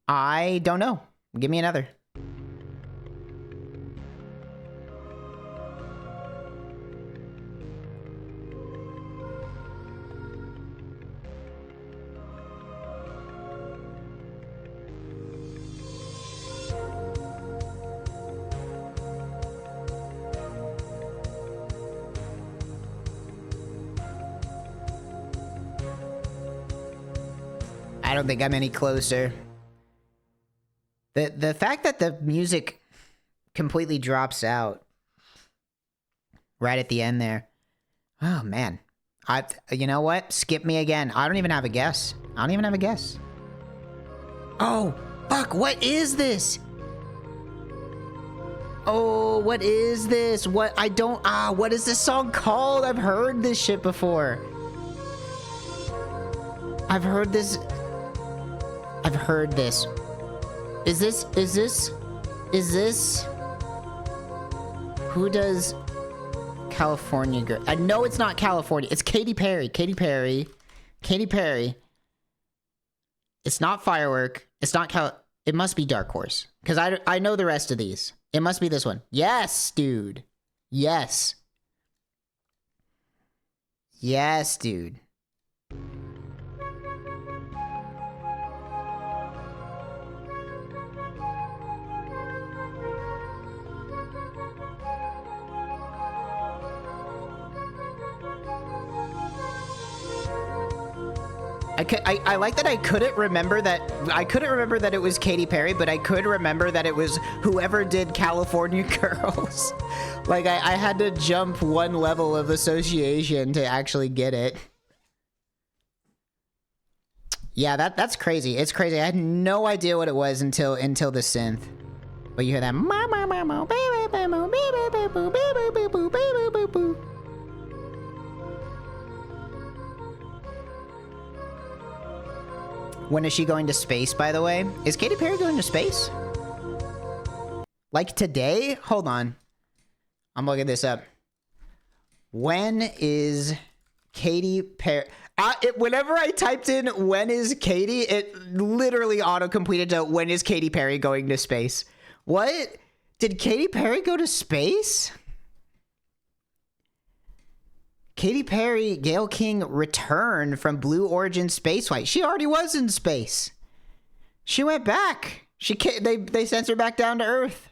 A: I don't know. Give me another. I don't think I'm any closer. The fact that the music completely drops out right at the end there. Oh man. You know what? Skip me again. I don't even have a guess. Oh, fuck, what is this? Oh, what is this? What is this song called? I've heard this shit before. I've heard this. Is this? Who does California Girl? I know it's not California. It's Katy Perry. Katy Perry. It's not Firework. It's not It must be Dark Horse. Because I know the rest of these. It must be this one. Yes, dude. Yes. Yes, dude. I like that I couldn't remember that it was Katy Perry, but I could remember that it was whoever did California Girls. Like I had to jump one level of association to actually get it. Yeah, that's crazy. It's crazy. I had no idea what it was until the synth. But you hear that When is she going to space, by the way? Is Katy Perry going to space? Like today? Hold on. I'm looking this up. When is Katy Perry? Whenever I typed in when is Katy, it literally auto-completed to when is Katy Perry going to space. What? Did Katy Perry go to space? Katy Perry, Gayle King returned from Blue Origin spaceflight. She already was in space. She went back. They sent her back down to Earth.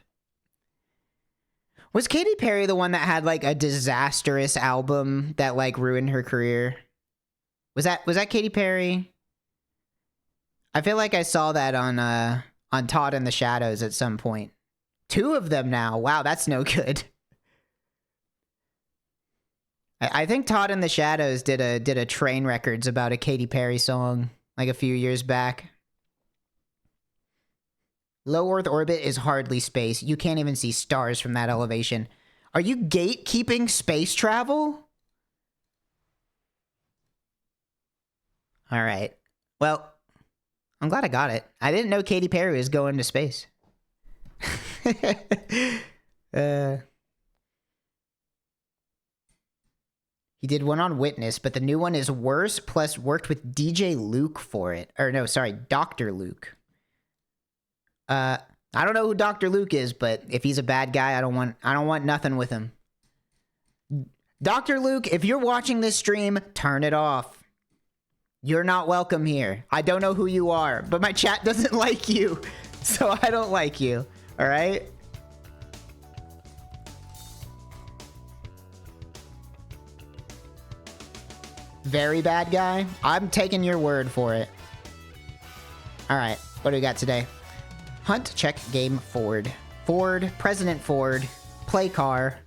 A: Was Katy Perry the one that had like a disastrous album that like ruined her career? Was that Katy Perry? I feel like I saw that on Todd in the Shadows at some point. 2 of them now. Wow, that's no good. I think Todd in the Shadows did a Train Records about a Katy Perry song like a few years back. Low Earth orbit is hardly space. You can't even see stars from that elevation. Are you gatekeeping space travel? All right. Well, I'm glad I got it. I didn't know Katy Perry was going to space. He did one on Witness, but the new one is worse, plus worked with DJ Luke for it. Or no, sorry, Dr. Luke. I don't know who Dr. Luke is, but if he's a bad guy, I don't want nothing with him. Dr. Luke, if you're watching this stream, turn it off. You're not welcome here. I don't know who you are, but my chat doesn't like you, so I don't like you. All right? Very bad guy? I'm taking your word for it. All right, what do we got today? Hunt, check, game, Ford. Ford, President Ford, play car.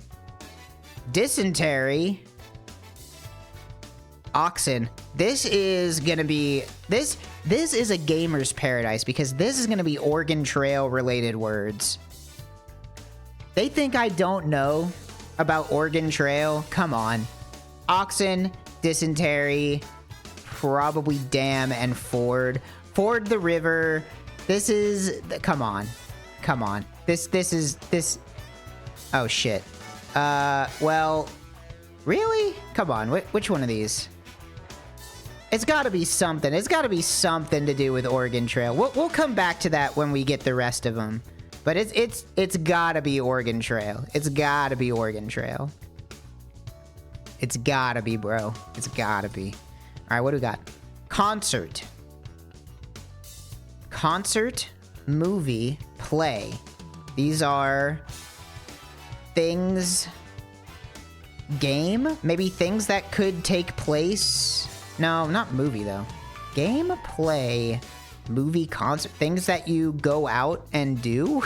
A: Dysentery. Oxen. This is gonna be... This is a gamer's paradise because this is gonna be Oregon Trail related words. They think I don't know about Oregon Trail? Come on. Oxen, dysentery, probably dam, and Ford. Ford the river. This is... Come on. Come on. This is... Oh, shit. Well... Really? Come on. Which one of these? It's gotta be something. It's gotta be something to do with Oregon Trail. We'll come back to that when we get the rest of them. But it's gotta be Oregon Trail. It's gotta be Oregon Trail. It's gotta be, bro. It's gotta be. All right, what do we got? Concert. Concert, movie, play. These are things... Game? Maybe things that could take place... No, not movie, though. Game, play, movie, concert. Things that you go out and do?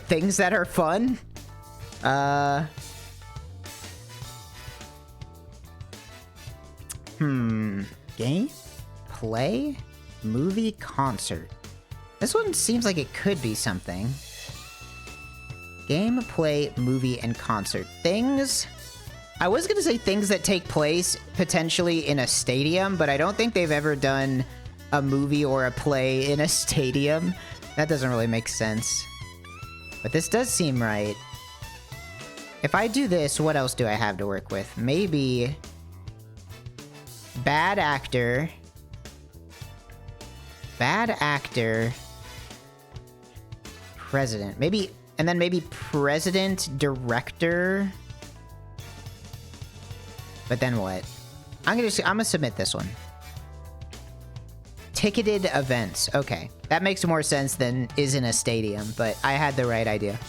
A: Things that are fun? Game, play, movie, concert. This one seems like it could be something. Game, play, movie, and concert. Things... I was going to say things that take place potentially in a stadium, but I don't think they've ever done a movie or a play in a stadium. That doesn't really make sense. But this does seem right. If I do this, what else do I have to work with? Maybe... Bad actor. Bad actor. President. Maybe... And then maybe president, director... But then what? I'm gonna submit this one. Ticketed events. Okay. That makes more sense than is in a stadium, but I had the right idea.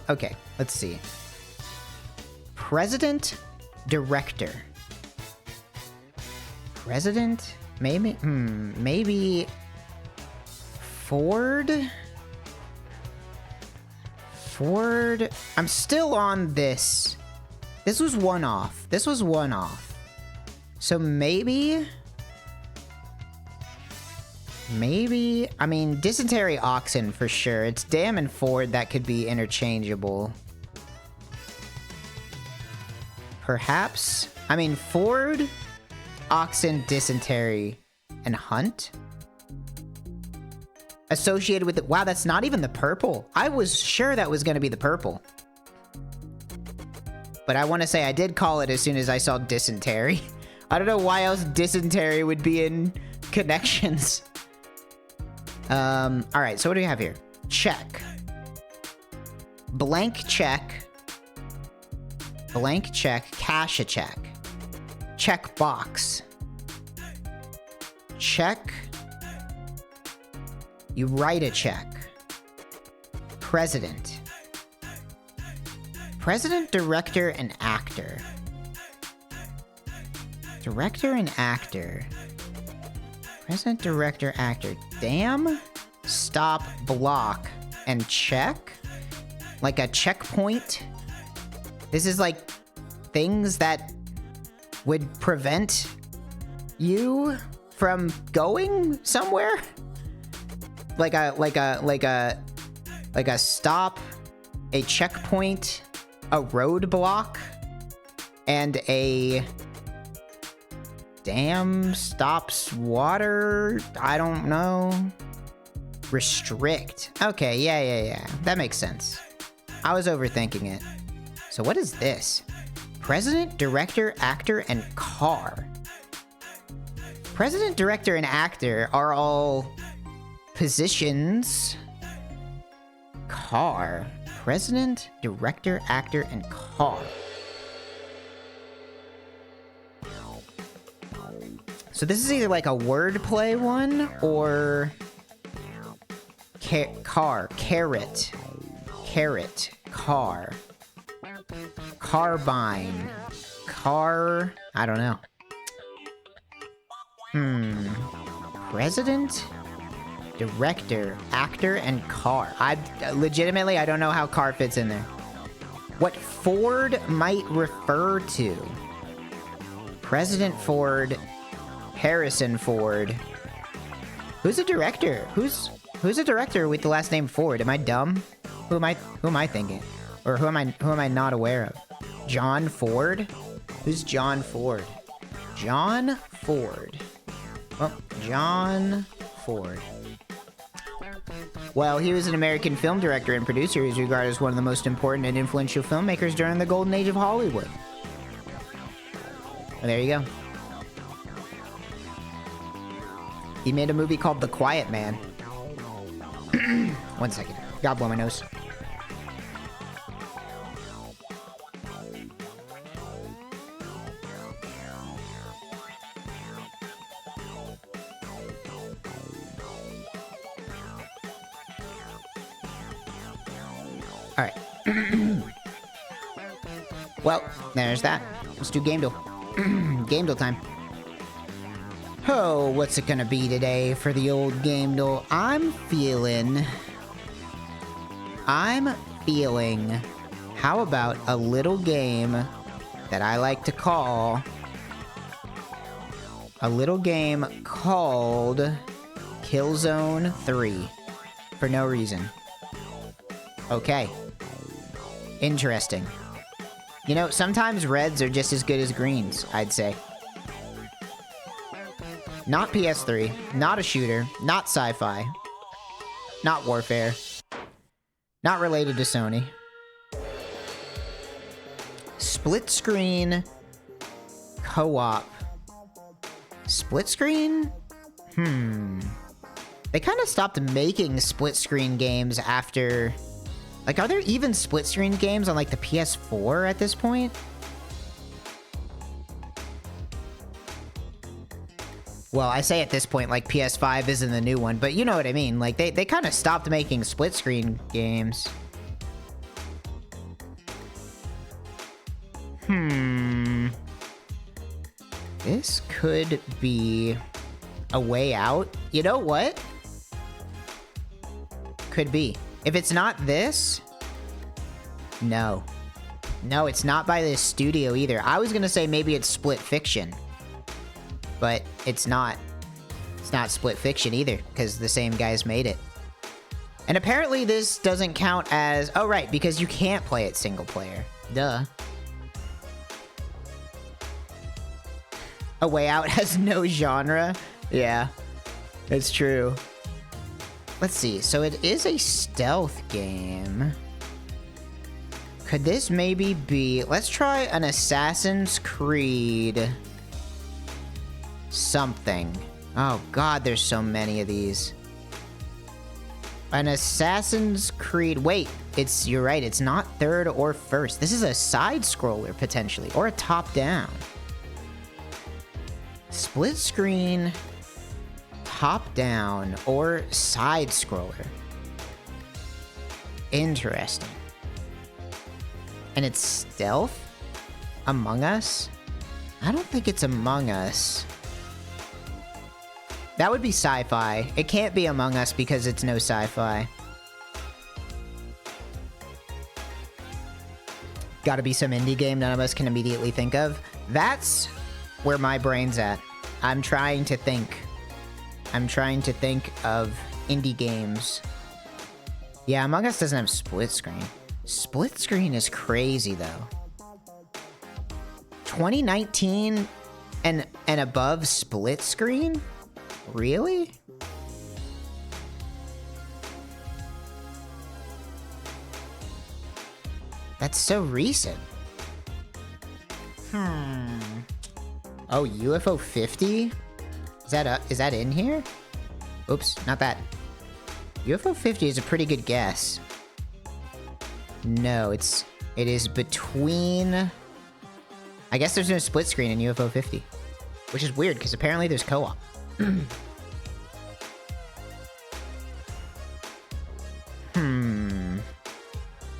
A: Okay. Let's see. President, director. President? Maybe, maybe Ford? Ford? I'm still on this. This was one off. This was one off. So maybe... Maybe... I mean, dysentery oxen for sure. It's Dam and Ford that could be interchangeable. Perhaps? I mean, Ford, oxen, dysentery, and hunt? Associated with it. Wow, that's not even the purple. I was sure that was going to be the purple. But I want to say I did call it as soon as I saw dysentery. I don't know why else dysentery would be in connections. Alright, so what do we have here? Check. Blank check. Blank check. Cash a check. Check box. Check. You write a check. President. President, director, and actor. Director and actor. President, director, actor. Damn. Stop, block, and check? Like a checkpoint? This is like things that would prevent you from going somewhere? Like a stop, a checkpoint, a roadblock, and a dam stops water. I don't know. Restrict. Okay, yeah. That makes sense. I was overthinking it. So what is this? President, director, actor, and car. President, director, and actor are all positions. Car. President, director, actor, and car. So this is either like a wordplay one or car, carrot, car, carbine, car, I don't know. President, director, actor, and car. I don't know how car fits in there. What Ford might refer to. President Ford, Harrison Ford. Who's a director? Who's a director with the last name Ford? Am I dumb? Who am I thinking? Or who am I not aware of? John Ford? Who's John Ford? John Ford. Oh, John Ford. Well, he was an American film director and producer who's regarded as one of the most important and influential filmmakers during the golden age of Hollywood. Well, there you go. He made a movie called The Quiet Man. 1 second. Gotta blow my nose. Alright. Well, there's that. Let's do Game Duel. Game Duel time. Oh, what's it gonna be today for the old Game Duel? I'm feeling... How about a little game that I like to call... A little game called... Killzone 3. For no reason. Okay. Interesting. You know, sometimes reds are just as good as greens, I'd say. Not PS3, not a shooter, not sci-fi, not Warfare, not related to Sony. Split screen, co-op. Split screen? They kind of stopped making split screen games after... Like, are there even split screen games on, like, the PS4 at this point? Well, I say at this point, like, PS5 isn't the new one, but you know what I mean. Like, they kind of stopped making split screen games. This could be A Way Out. You know what? Could be. If it's not this... No. No, it's not by this studio either. I was gonna say maybe it's Split Fiction. But it's not. It's not Split Fiction either, because the same guys made it. And apparently this doesn't count as... Oh, right, because you can't play it single player. Duh. A Way Out has no genre. Yeah, it's true. Let's see. So it is a stealth game. Could this maybe be... Let's try an Assassin's Creed... something. Oh god, there's so many of these. An Assassin's Creed... Wait, you're right, it's not third or first. This is a side-scroller, potentially. Or a top-down. Split screen, top-down, or side-scroller. Interesting. And it's stealth? Among Us? I don't think it's Among Us. That would be sci-fi. It can't be Among Us because it's no sci-fi. Gotta be some indie game none of us can immediately think of. That's where my brain's at. I'm trying to think. I'm trying to think of indie games. Yeah, Among Us doesn't have split screen. Split screen is crazy, though. 2019 and above split screen? Really? That's so recent. Oh, UFO 50? Is that in here? Oops, not that. UFO 50 is a pretty good guess. No, it is between... I guess there's no split screen in UFO 50. Which is weird, because apparently there's co-op.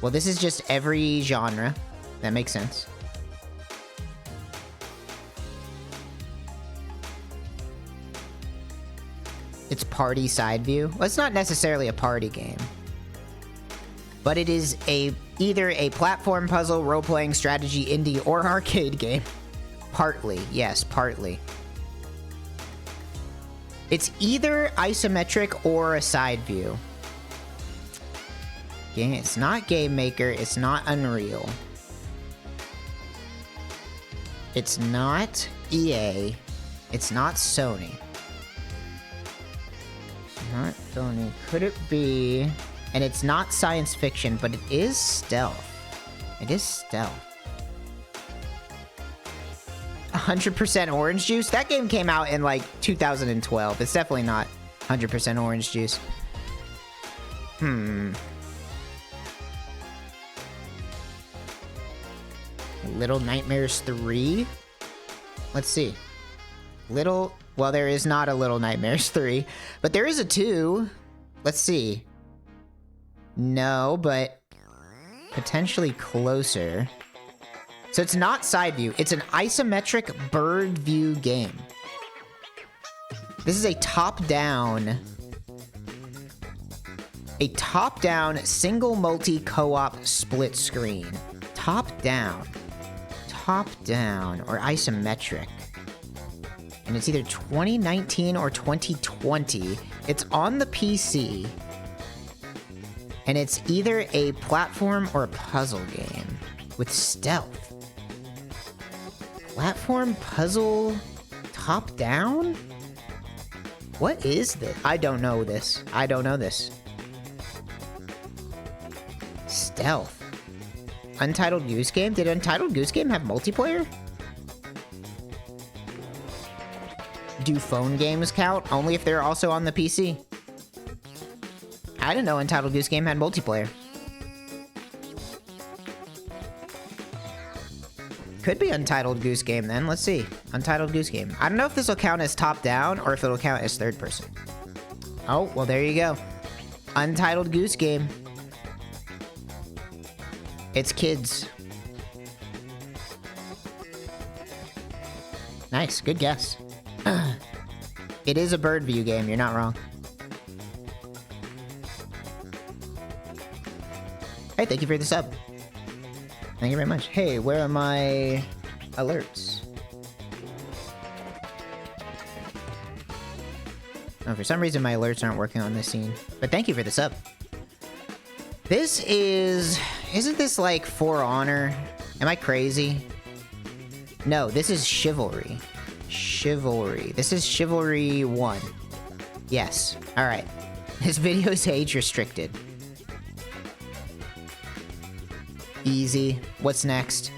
A: Well, this is just every genre. That makes sense. It's party side view. Well, it's not necessarily a party game. But it is either a platform puzzle, role-playing strategy, indie, or arcade game. Partly. Yes, partly. It's either isometric or a side view. Game. It's not Game Maker. It's not Unreal. It's not EA. It's not Sony. Not Sony. Could it be... And it's not science fiction, but it is stealth. It is stealth. 100% Orange Juice? That game came out in, like, 2012. It's definitely not 100% Orange Juice. Little Nightmares 3? Let's see. Well, there is not a Little Nightmares 3, but there is a 2. Let's see. No, but potentially closer. So it's not side view. It's an isometric bird view game. This is a top-down single multi co-op split screen. Top-down, or isometric. And it's either 2019 or 2020. It's on the PC. And it's either a platform or a puzzle game with stealth. Platform, puzzle, top-down? What is this? I don't know this. I don't know this. Stealth. Untitled Goose Game? Did Untitled Goose Game have multiplayer? Do phone games count? Only if they're also on the PC. I didn't know Untitled Goose Game had multiplayer. Could be Untitled Goose Game then. Let's see. Untitled Goose Game. I don't know if this will count as top-down or if it'll count as third person. Oh, well, there you go. Untitled Goose Game. It's kids. Nice, good guess. It is a bird view game, you're not wrong. Hey, thank you for the sub. Thank you very much. Hey, where are my alerts? Oh, for some reason my alerts aren't working on this scene. But thank you for the sub. This is... Isn't this like For Honor? Am I crazy? No, this is Chivalry. Chivalry. This is Chivalry 1. Yes. Alright. This video is age restricted. Easy. What's next?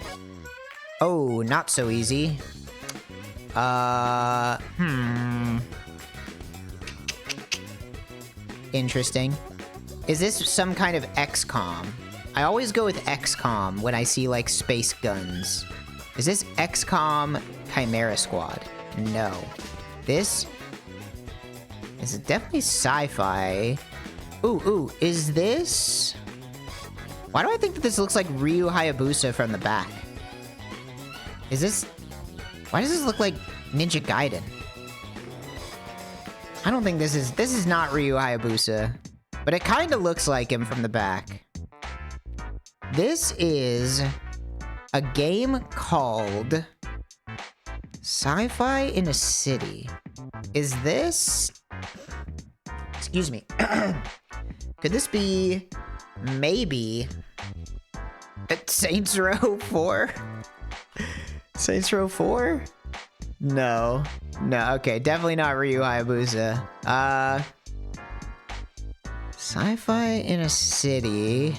A: Oh, not so easy. Interesting. Is this some kind of XCOM? I always go with XCOM when I see, like, space guns. Is this XCOM Chimera Squad? No. This is definitely sci-fi. Ooh, is this... Why do I think that this looks like Ryu Hayabusa from the back? Is this... Why does this look like Ninja Gaiden? I don't think this is not Ryu Hayabusa. But it kind of looks like him from the back. This is a game called Sci-Fi in a City. Is this... Excuse me. Could this be... Maybe... Saints Row 4? Saints Row 4? No. No, okay. Definitely not Ryu Hayabusa. Sci-Fi in a City...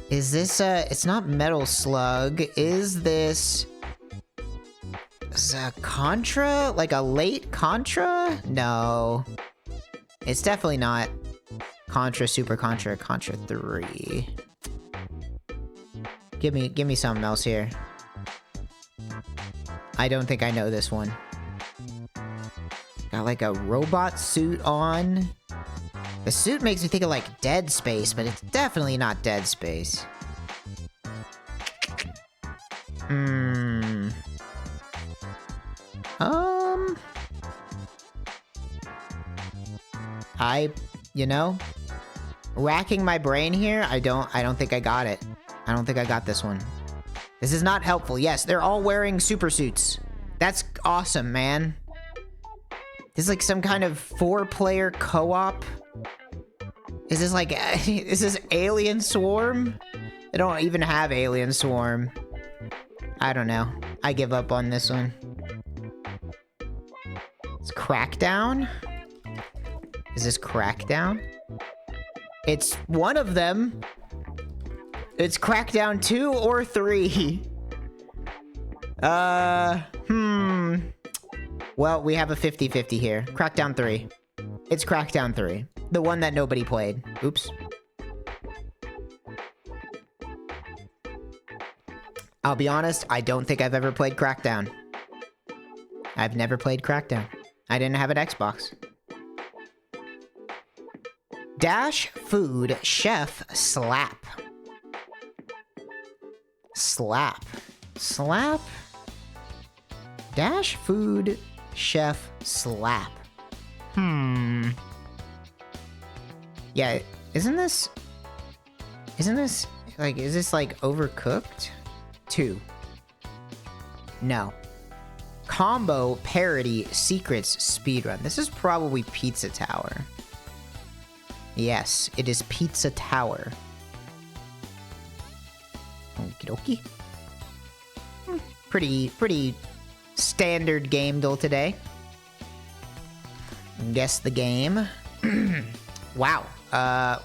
A: Is this, it's not Metal Slug. Is this... Is Contra? Like a late Contra? No. It's definitely not Contra, Super Contra, Contra 3. Give me something else here. I don't think I know this one. Got like a robot suit on. The suit makes me think of like Dead Space, but it's definitely not Dead Space. You know, racking my brain here, I don't think I got it. I don't think I got this one. This is not helpful. Yes, they're all wearing super suits. That's awesome, man. This is like some kind of 4-player co-op. Is this like, is this Alien Swarm? They don't even have Alien Swarm. I don't know. I give up on this one. It's Crackdown? Is this Crackdown? It's one of them. It's Crackdown 2 or 3. Well, we have a 50-50 here. Crackdown 3. It's Crackdown 3. The one that nobody played. Oops. I'll be honest, I don't think I've ever played Crackdown. I've never played Crackdown. I didn't have an Xbox. Dash Food Chef Slap. Slap. Slap? Dash Food Chef Slap. Yeah, isn't this like, is this like Overcooked? 2. No. Combo Parody Secrets Speedrun. This is probably Pizza Tower. Yes, it is Pizza Tower. Okie dokie. Pretty standard game though today. Guess the game. Wow.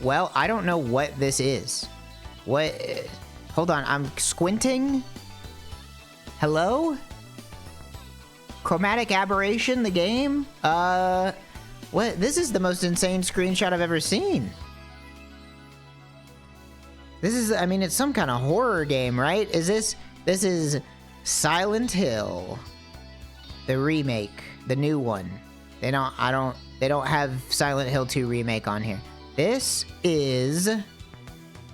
A: Well, I don't know what this is. What? Hold on, I'm squinting. Hello? Chromatic Aberration, the game? What? This is the most insane screenshot I've ever seen. This is, I mean, it's some kind of horror game, right? This is Silent Hill. The remake, the new one. They don't have Silent Hill 2 remake on here. This is,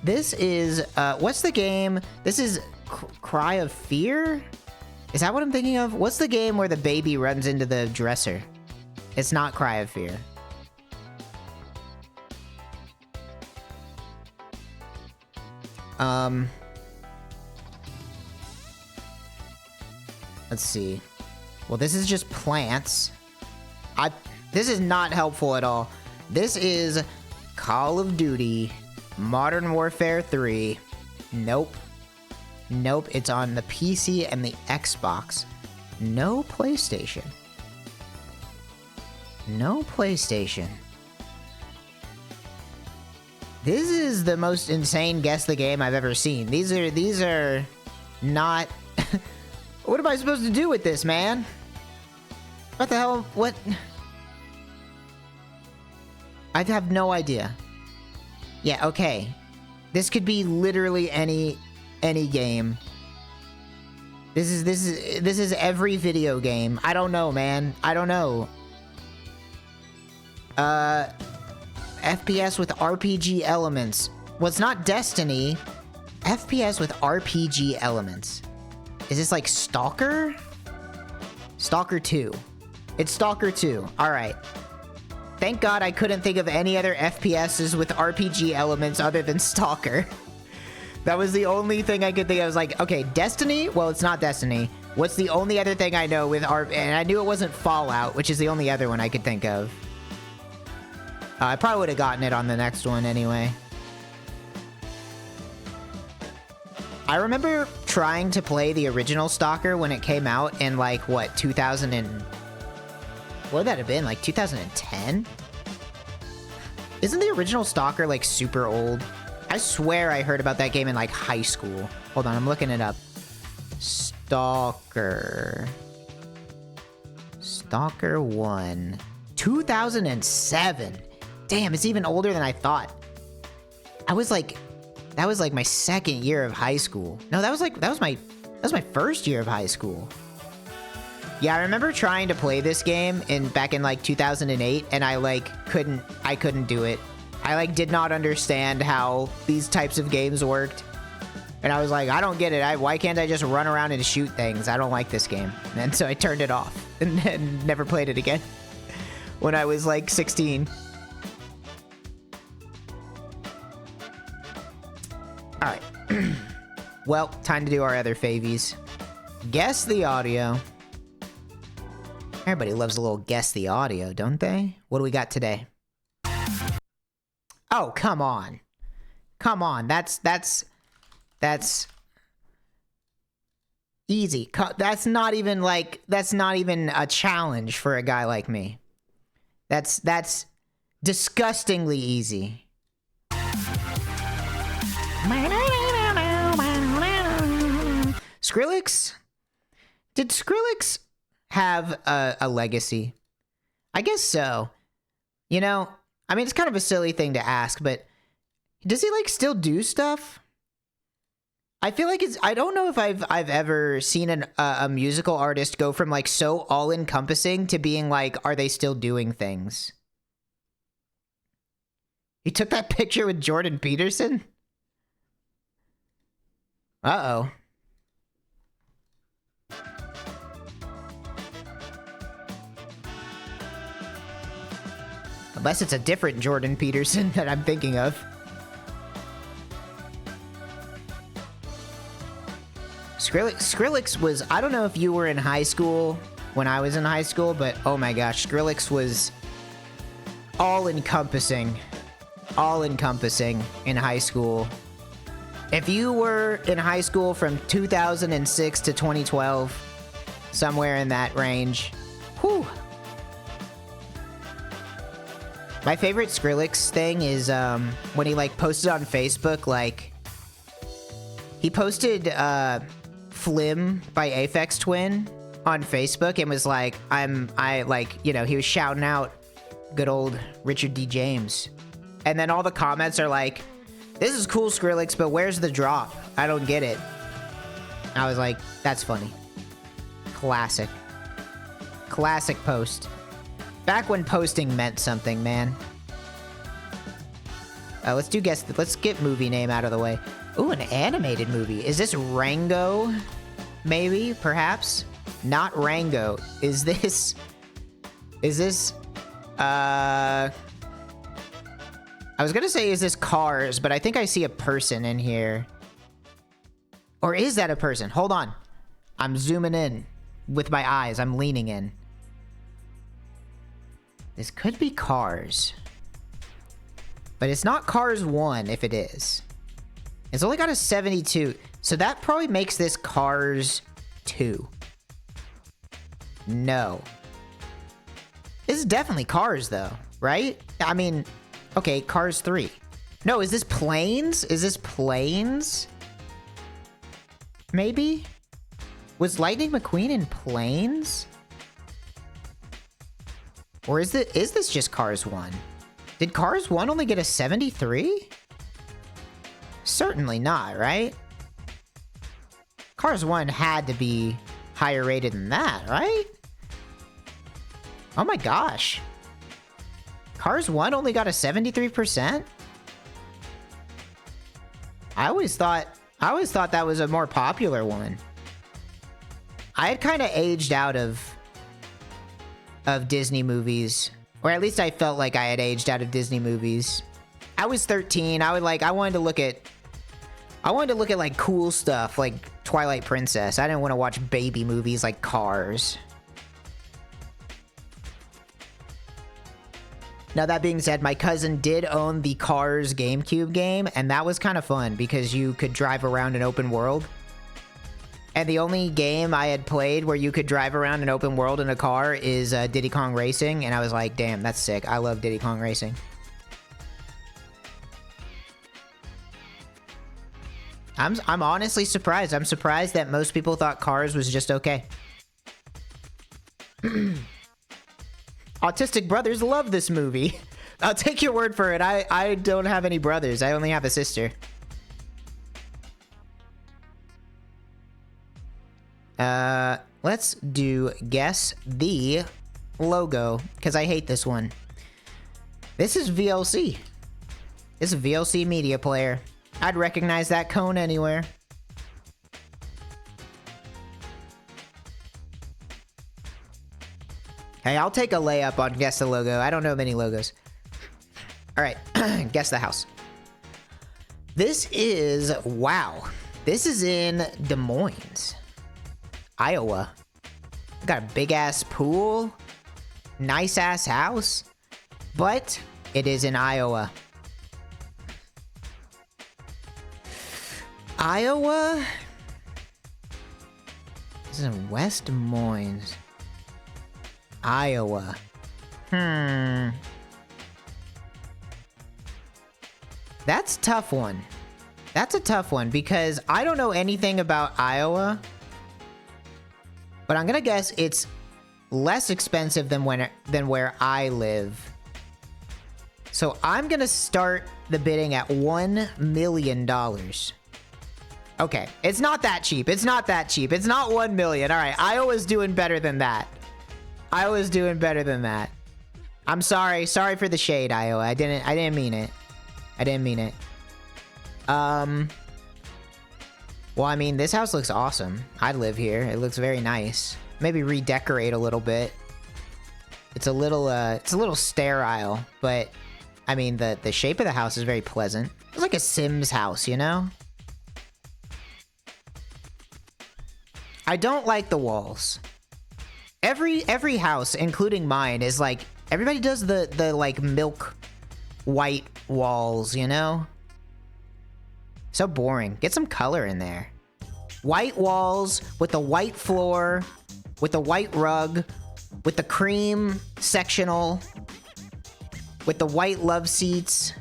A: what's the game? This is Cry of Fear? Is that what I'm thinking of? What's the game where the baby runs into the dresser? It's not Cry of Fear. Let's see. Well, this is just plants. This is not helpful at all. This is Call of Duty Modern Warfare 3. Nope. Nope, it's on the PC and the Xbox. No PlayStation. No PlayStation. This is the most insane Guess the Game I've ever seen. These are not... What am I supposed to do with this, man? What the hell? What? I have no idea. Yeah, okay. This could be literally any game. This is every video game. I don't know, man. I don't know. FPS with RPG elements. Well, it's not Destiny. FPS with RPG elements. Is this like Stalker? Stalker 2. It's Stalker 2. Alright. Thank God I couldn't think of any other FPSs with RPG elements other than Stalker. That was the only thing I could think of. I was like, okay, Destiny? Well, it's not Destiny. What's the only other thing I know with and I knew it wasn't Fallout, which is the only other one I could think of. I probably would have gotten it on the next one anyway. I remember trying to play the original Stalker when it came out in, like, what, 2000 and... What would that have been? Like, 2010? Isn't the original Stalker, like, super old? I swear I heard about that game in, like, high school. Hold on, I'm looking it up. Stalker. Stalker 1. 2007. Damn, it's even older than I thought. I was, like... That was like my second year of high school. No, that was my first year of high school. Yeah, I remember trying to play this game back in like 2008, and I couldn't do it. I like did not understand how these types of games worked. And I was like, I don't get it. Why can't I just run around and shoot things? I don't like this game. And so I turned it off and never played it again when I was like 16. Alright. Well, time to do our other favies. Guess the audio. Everybody loves a little guess the audio, don't they? What do we got today? Oh, come on. Come on. That's easy. That's not even a challenge for a guy like me. That's disgustingly easy. Skrillex? Did Skrillex have a legacy? I guess so. You know, I mean, it's kind of a silly thing to ask, but does he like still do stuff? I feel like I don't know if I've ever seen a musical artist go from like so all-encompassing to being like, are they still doing things? He took that picture with Jordan Peterson? Uh-oh. Unless it's a different Jordan Peterson that I'm thinking of. Skrillex was... I don't know if you were in high school when I was in high school, but oh my gosh, Skrillex was all-encompassing. All-encompassing in high school. If you were in high school from 2006 to 2012, somewhere in that range, whew. My favorite Skrillex thing is when he like posted on Facebook, like he posted Flim by Aphex Twin on Facebook and was like, he was shouting out good old Richard D. James. And then all the comments are like, this is cool, Skrillex, but where's the drop? I don't get it. I was like, that's funny. Classic. Classic post. Back when posting meant something, man. Let's get movie name out of the way. Ooh, an animated movie. Is this Rango? maybe, perhaps. Not Rango. Is this... I was gonna say, is this Cars, but I think I see a person in here. Or is that a person? Hold on. I'm zooming in with my eyes. I'm leaning in. This could be Cars. But it's not Cars 1 if it is. It's only got a 72. So that probably makes this Cars 2. No. This is definitely Cars though, right? I mean, okay, Cars 3. No, is this Planes? Is this Planes? Maybe? Was Lightning McQueen in Planes? Or is this just Cars 1? Did Cars 1 only get a 73? Certainly not, right? Cars 1 had to be higher rated than that, right? Oh my gosh. Cars 1 only got a 73%? I always thought that was a more popular one. I had kind of aged out of Disney movies, or at least I felt like I had aged out of Disney movies. I was 13. I wanted to look at like cool stuff like Twilight Princess. I didn't want to watch baby movies like Cars. Now, that being said, my cousin did own the Cars GameCube game, and that was kind of fun because you could drive around an open world. And the only game I had played where you could drive around an open world in a car is Diddy Kong Racing, and I was like, damn, that's sick. I love Diddy Kong Racing. I'm honestly surprised. I'm surprised that most people thought Cars was just okay. Autistic brothers love this movie. I'll take your word for it. I don't have any brothers. I only have a sister. Let's do guess the logo, because I hate this one. This is VLC. This is a VLC media player. I'd recognize that cone anywhere. Hey, I'll take a layup on guess the logo. I don't know many logos. All right, guess the house. This is, wow. This is in Des Moines, Iowa. Got a big ass pool, nice ass house, but it is in Iowa. Iowa? This is in West Des Moines. Iowa. That's a tough one. That's a tough one because I don't know anything about Iowa. But I'm gonna guess it's less expensive than where I live. So I'm gonna start the bidding at $1 million. Okay, it's not that cheap. It's not that cheap. It's not 1 million. All right, Iowa's doing better than that. Iowa's doing better than that. I'm sorry. Sorry for the shade, Iowa. I didn't mean it. I didn't mean it. Well, I mean, this house looks awesome. I'd live here. It looks very nice. Maybe redecorate a little bit. It's a little sterile, but I mean, the shape of the house is very pleasant. It's like a Sims house, you know? I don't like the walls. Every house, including mine, is like, everybody does the like milk white walls, you know? So boring. Get some color in there. White walls with the white floor, with the white rug, with the cream sectional, with the white love seats,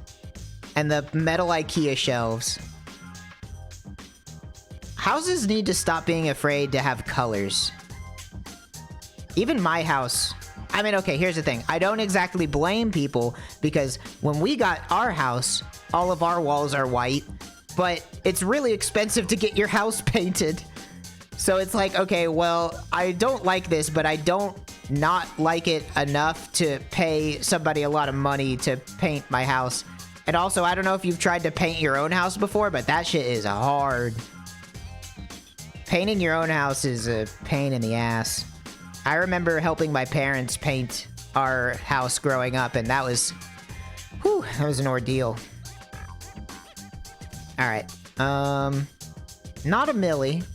A: and the metal IKEA shelves. Houses need to stop being afraid to have colors. Even my house. I mean, okay, here's the thing. I don't exactly blame people because when we got our house, all of our walls are white, but it's really expensive to get your house painted. So it's like, okay, well, I don't like this, but I don't not like it enough to pay somebody a lot of money to paint my house. And also, I don't know if you've tried to paint your own house before, but that shit is hard. Painting your own house is a pain in the ass. I remember helping my parents paint our house growing up, and that was... Whew, that was an ordeal. Alright. Not a milli.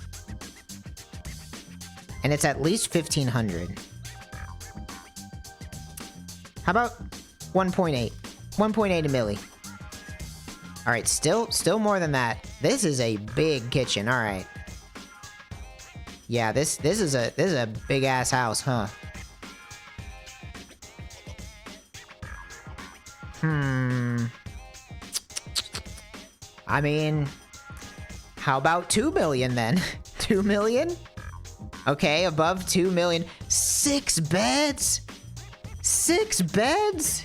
A: And it's at least 1,500. How about 1.8? 1.8 a milli. Alright, still more than that. This is a big kitchen, alright. Yeah, this is a big ass house, huh? I mean, how about 2 million then? 2 million? Okay, above 2 million. 6 beds? 6 beds?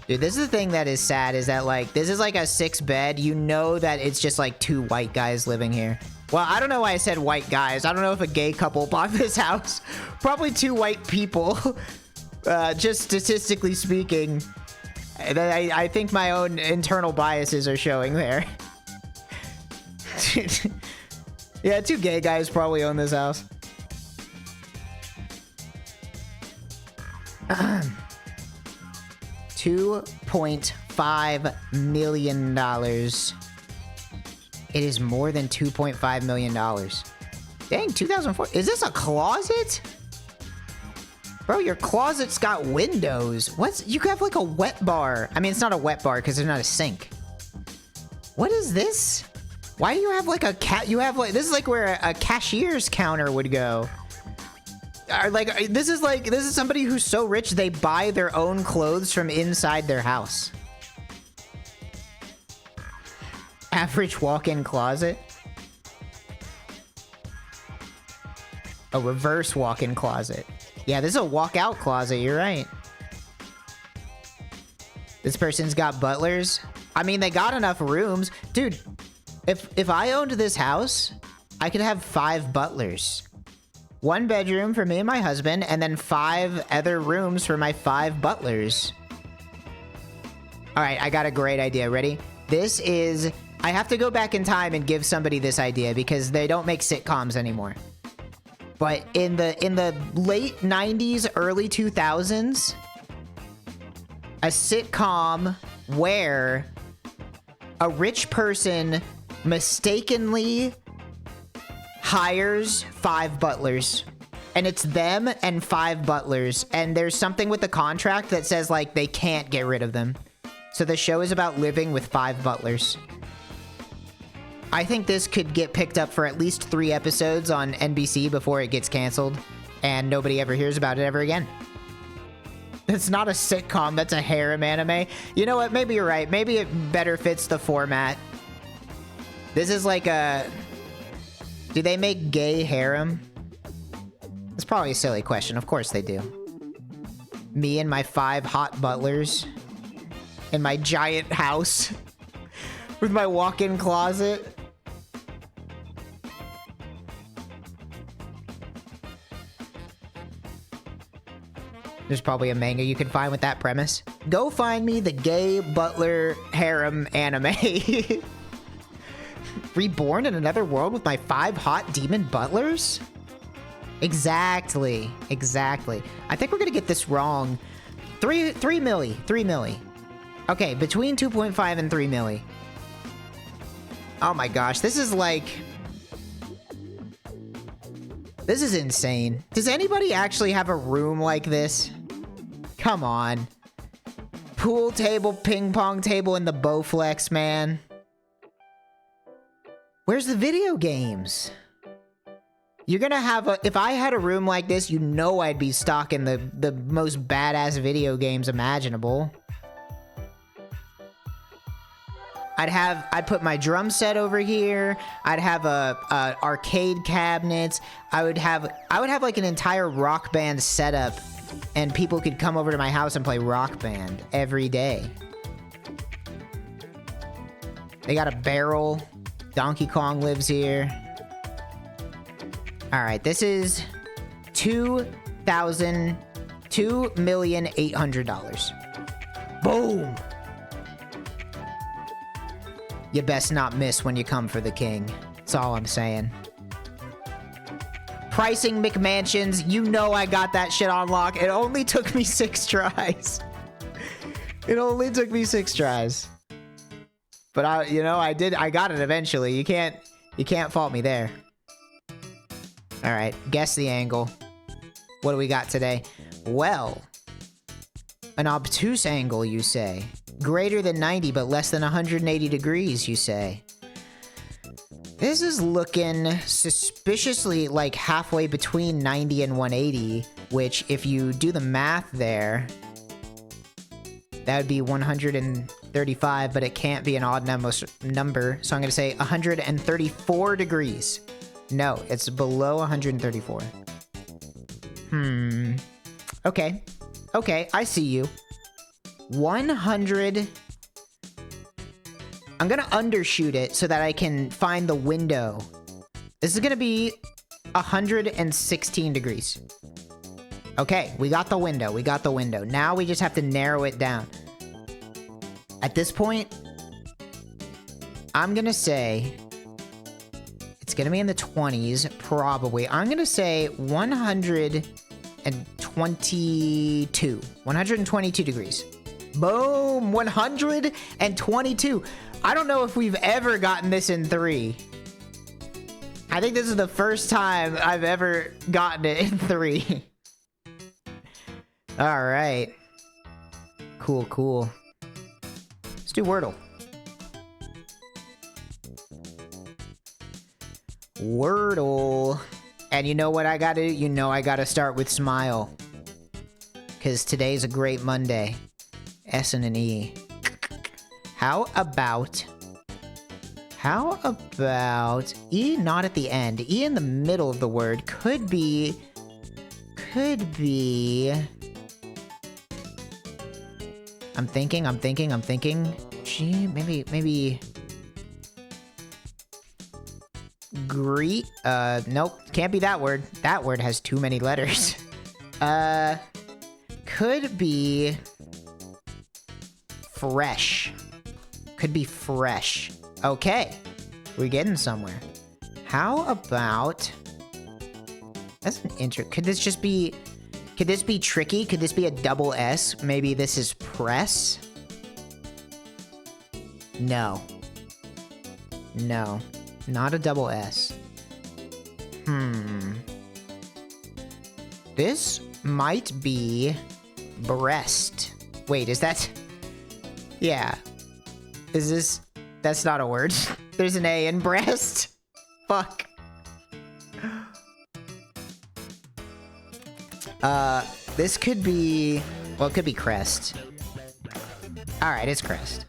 A: Dude, this is the thing that is sad, is that, like, this is like a 6 bed. You know that it's just like 2 white guys living here. Well, I don't know why I said white guys. I don't know if a gay couple bought this house. Probably 2 white people. Just statistically speaking. I think my own internal biases are showing there. Yeah, 2 gay guys probably own this house. $2.5 million. It is more than $2.5 million. Dang, 2004. Is this a closet? Bro, your closet's got windows. What's... You have like a wet bar. I mean, it's not a wet bar because there's not a sink. What is this? Why do you have like a cat? You have like... This is like where a cashier's counter would go. This is somebody who's so rich they buy their own clothes from inside their house. Average walk-in closet. A reverse walk-in closet. Yeah, this is a walk-out closet, you're right. This person's got butlers. I mean, they got enough rooms. Dude, if I owned this house, I could have 5 butlers. 1 bedroom for me and my husband, and then 5 other rooms for my 5 butlers. Alright, I got a great idea. Ready? This is... I have to go back in time and give somebody this idea because they don't make sitcoms anymore. But in the late 90s, early 2000s, a sitcom where a rich person mistakenly hires 5 butlers. And it's them and 5 butlers. And there's something with the contract that says, like, they can't get rid of them. So the show is about living with 5 butlers. I think this could get picked up for at least 3 episodes on NBC before it gets canceled, and nobody ever hears about it ever again. It's not a sitcom, that's a harem anime. You know what, maybe you're right. Maybe it better fits the format. This is like a... Do they make gay harem? It's probably a silly question. Of course they do. Me and my 5 hot butlers in my giant house with my walk-in closet. There's probably a manga you can find with that premise. Go find me the gay butler harem anime. Reborn in another world with my 5 hot demon butlers? Exactly. Exactly. I think we're gonna get this wrong. 3 milli. Okay, between 2.5 and 3 milli. Oh my gosh, this is like... This is insane. Does anybody actually have a room like this? Come on. Pool table, ping pong table, and the Bowflex, man. Where's the video games? You're gonna have a... If I had a room like this, you know I'd be stocking the most badass video games imaginable. I'd put my drum set over here. I'd have a arcade cabinets. I would have like an entire Rock Band setup, and people could come over to my house and play Rock Band every day. They got a barrel. Donkey Kong lives here. All right, this is $2,800,000. Boom. You best not miss when you come for the king. That's all I'm saying. Pricing McMansions, you know I got that shit on lock. It only took me 6 tries. It only took me 6 tries. But I got it eventually. You can't fault me there. All right, guess the angle. What do we got today? Well, an obtuse angle, you say. Greater than 90, but less than 180 degrees, you say. This is looking suspiciously like halfway between 90 and 180, which if you do the math there, that would be 135, but it can't be an odd number, so I'm going to say 134 degrees. No, it's below 134. Okay. Okay, I see you. 100... I'm gonna undershoot it so that I can find the window. This is gonna be 116 degrees. Okay, we got the window. We got the window. Now we just have to narrow it down. At this point, I'm gonna say it's gonna be in the 20s, probably. I'm gonna say 122. 122 degrees. Boom! 122. I don't know if we've ever gotten this in 3. I think this is the first time I've ever gotten it in 3. All right. Cool, cool. Let's do Wordle. Wordle. And you know what I gotta do? You know I gotta start with smile. Because today's a great Monday. S and an E. How about E not at the end? E in the middle of the word could be... I'm thinking. Gee, maybe... Nope, can't be that word. That word has too many letters. Could be... Fresh. Could be fresh. Okay. We're getting somewhere. How about... That's an Could this be tricky? Could this be a double S? Maybe this is press? No. No. Not a double S. This might be breast. Wait, is that... Yeah. Is this... That's not a word. There's an A in breast. Fuck. This could be... Well, it could be crest. Alright, it's crest.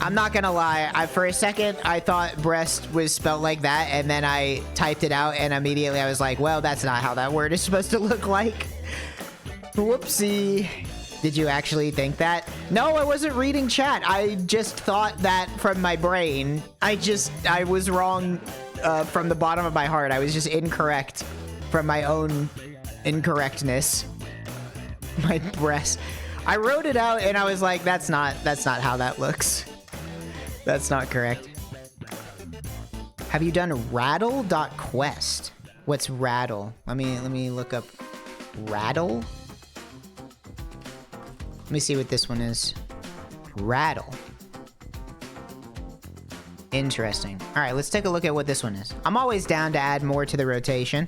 A: I'm not gonna lie. For a second, I thought breast was spelled like that, and then I typed it out, and immediately I was like, well, that's not how that word is supposed to look like. Whoopsie. Did you actually think that? No, I wasn't reading chat. I just thought that from my brain. I was wrong from the bottom of my heart. I was just incorrect from my own incorrectness. My breast. I wrote it out and I was like, that's not how that looks. That's not correct. Have you done rattle.quest? What's rattle? Let me look up rattle. Let me see what this one is. Rattle. Interesting. All right, let's take a look at what this one is. I'm always down to add more to the rotation.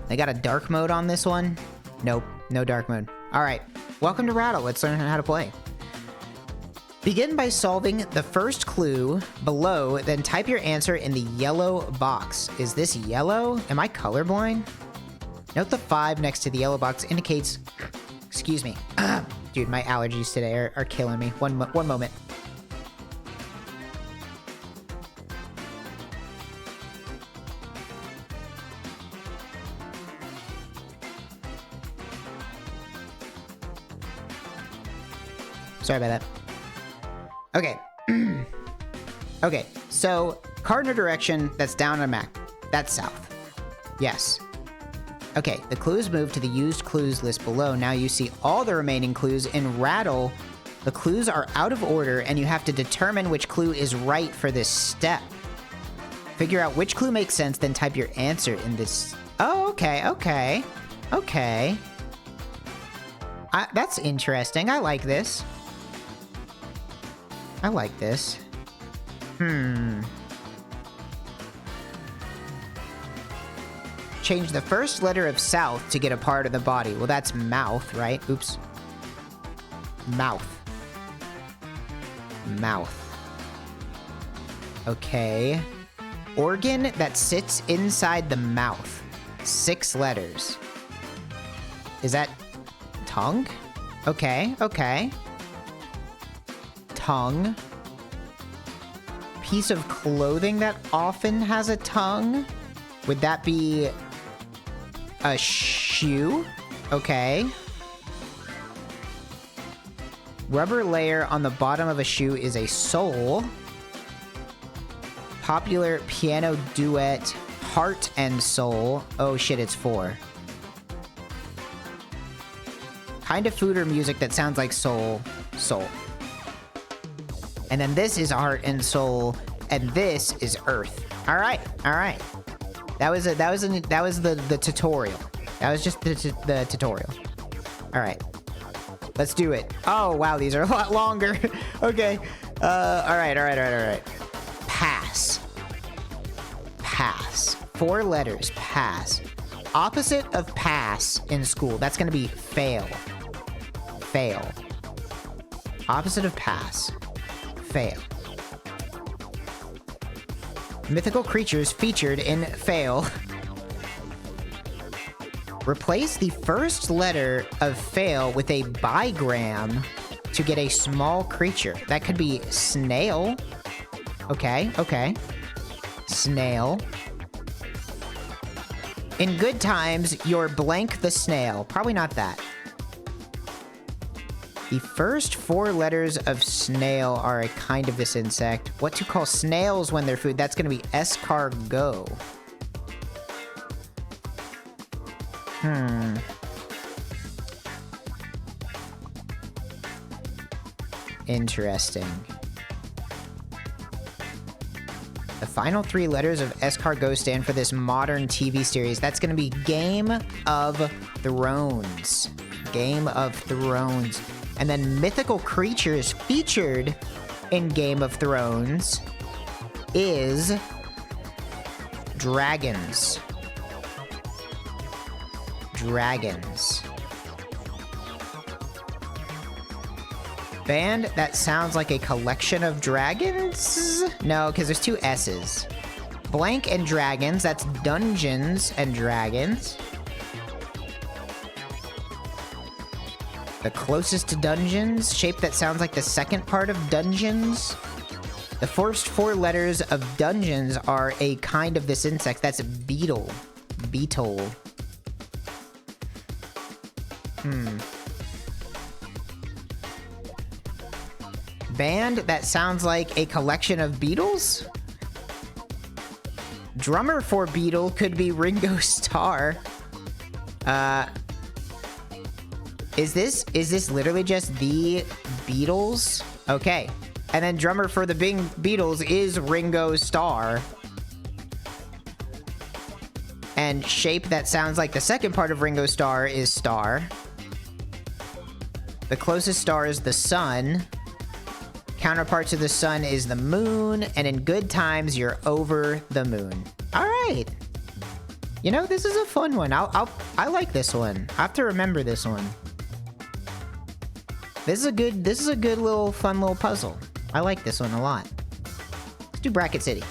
A: They got a dark mode on this one? Nope, no dark mode. All right, welcome to Rattle. Let's learn how to play. Begin by solving the first clue below, then type your answer in the yellow box. Is this yellow? Am I colorblind? Note the 5 next to the yellow box indicates... Excuse me. Dude, my allergies today are killing me. One moment. Sorry about that. Okay. Okay, so cardinal direction, that's down on a map. That's south. Yes. Okay, the clues moved to the used clues list below. Now you see all the remaining clues. In Rattle, the clues are out of order, and you have to determine which clue is right for this step. Figure out which clue makes sense, then type your answer in this. Oh, okay, okay, okay. That's interesting. I like this. I like this. Change the first letter of south to get a part of the body. Well, that's mouth, right? Oops. Mouth. Mouth. Okay. Organ that sits inside the mouth. 6 letters. Is that tongue? Okay, okay. Tongue. Piece of clothing that often has a tongue. Would that be a shoe? Okay. Rubber layer on the bottom of a shoe is a sole. Popular piano duet, heart and soul. Oh shit, it's 4. Kind of food or music that sounds like soul. Soul. And then this is heart and soul, and this is earth. All right, all right. That was the tutorial. That was just the tutorial. All right, let's do it. Oh wow, these are a lot longer. Okay. All right. Pass. Pass. 4 letters. Pass. Opposite of pass in school. That's gonna be fail. Fail. Opposite of pass. Fail. Mythical creatures featured in fail. Replace the first letter of fail with a bigram to get a small creature. That could be snail. Okay, okay. Snail. In good times, you're blank the snail. Probably not that. The first 4 letters of snail are a kind of this insect. What to call snails when they're food? That's going to be escargot. Interesting. The final 3 letters of escargot stand for this modern TV series. That's going to be Game of Thrones. Game of Thrones. And then mythical creatures featured in Game of Thrones is dragons. Dragons. Band that sounds like a collection of dragons? No, because there's 2 S's. Blank and dragons, that's Dungeons and Dragons. The closest to dungeons, shape that sounds like the second part of dungeons. The first 4 letters of dungeons are a kind of this insect. That's beetle. Beetle. Band that sounds like a collection of beetles? Drummer for Beetle could be Ringo Starr. Is this literally just the Beatles? Okay. And then drummer for the Big Beatles is Ringo Starr. And shape that sounds like the second part of Ringo Starr is star. The closest star is the sun. Counterpart to the sun is the moon. And in good times, you're over the moon. All right. You know, this is a fun one. I like this one. I have to remember this one. This is a good little fun little puzzle. I like this one a lot. Let's do Bracket City.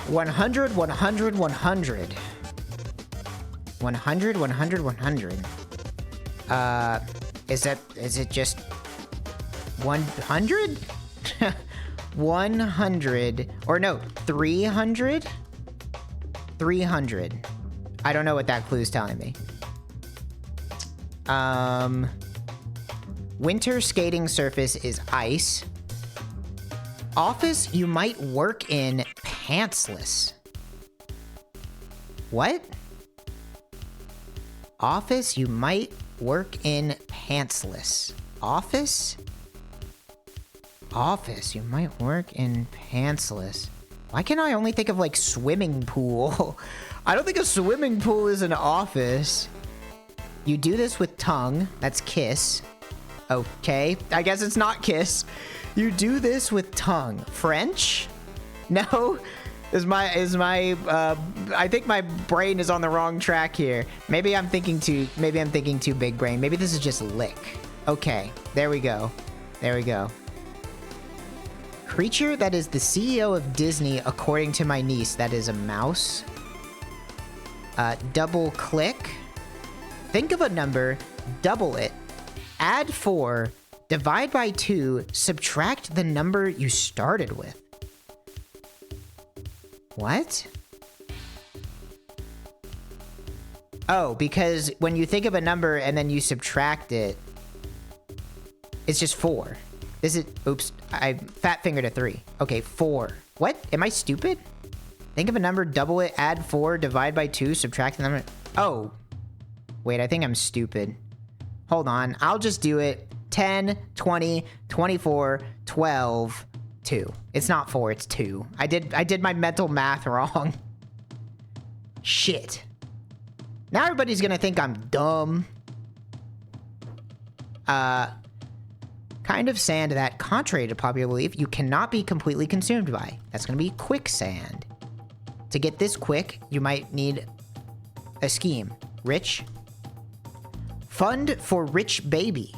A: $100, $100, $100. $100, $100, $100. Is it just 100? 100, or no, 300? 300. I don't know what that clue is telling me. Winter skating surface is ice. Office you might work in pantsless. What? Office you might work in pantsless. Office? Office. You might work in pantsless. Why can't I only think of, like, swimming pool? I don't think a swimming pool is an office. You do this with tongue. That's kiss. Okay. I guess it's not kiss. You do this with tongue. French? No? I think my brain is on the wrong track here. Maybe I'm thinking too big brain. Maybe this is just lick. Okay. There we go. There we go. Creature that is the CEO of Disney, according to my niece. That is a mouse. Double click. Think of a number, double it, add 4, divide by 2, subtract the number you started with. What? Oh, because when you think of a number and then you subtract it, it's just 4. This is, oops, I fat fingered a 3. Okay, 4. What? Am I stupid? Think of a number, double it, add 4, divide by 2, subtract the number. Oh. Wait, I think I'm stupid. Hold on, I'll just do it. 10, 20, 24, 12, 2. It's not 4, it's 2. I did my mental math wrong. Shit. Now everybody's gonna think I'm dumb. Kind of sand that, contrary to popular belief, you cannot be completely consumed by. That's gonna be quicksand. To get this quick, you might need a scheme. Rich. Fund for rich baby.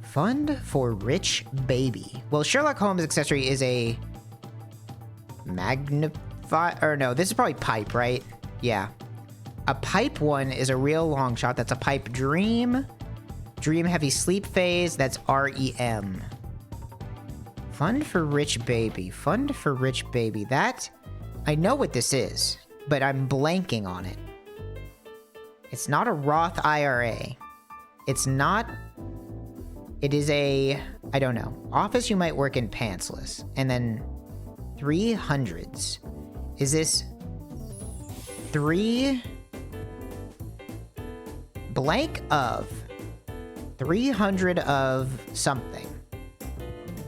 A: Fund for rich baby. Well, Sherlock Holmes accessory is a magnify, or no, this is probably pipe, right? Yeah. A pipe one is a real long shot. That's a pipe dream. Dream heavy sleep phase. That's REM. Fund for rich baby. Fund for rich baby. That, I know what this is, but I'm blanking on it. It's not a Roth IRA. It's not... It is a... I don't know. Office you might work in pantsless. And then 300s. Is this... 3... blank of... 300 of something.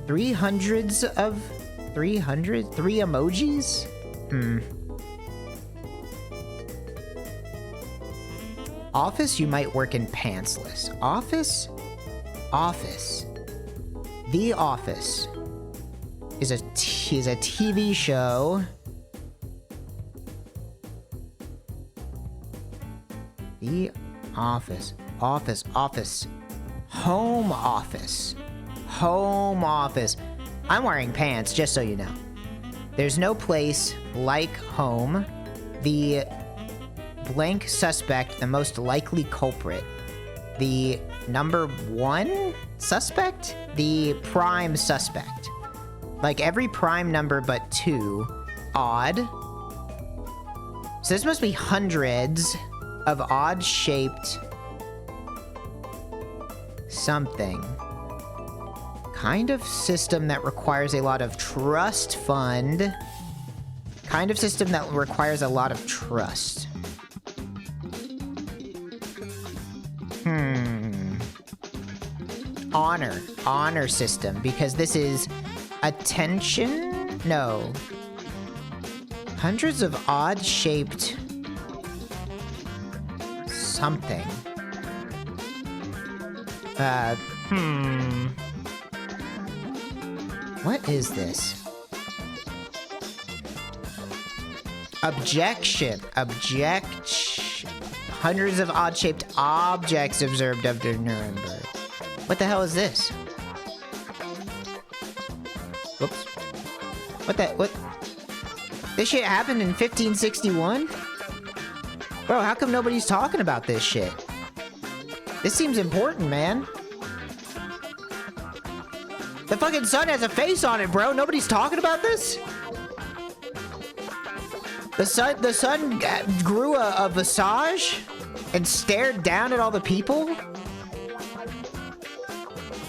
A: 300s of... 300? 3 emojis? Office, you might work in pantsless. Office? Office. The Office is a TV show. The Office. Office. Office. Home Office. Home Office. I'm wearing pants, just so you know. There's no place like home. The blank suspect, the most likely culprit. The number 1 suspect? The prime suspect. Like every prime number but 2. Odd. So this must be hundreds of odd-shaped something. Kind of system that requires a lot of trust fund. Kind of system that requires a lot of trust. Honor system, because this is attention? No. Hundreds of odd-shaped something. What is this? Objection. Hundreds of odd-shaped objects observed after Nuremberg. What the hell is this? Whoops. What? This shit happened in 1561? Bro, how come nobody's talking about this shit? This seems important, man. The fucking sun has a face on it, bro. Nobody's talking about this? The sun grew a visage and stared down at all the people?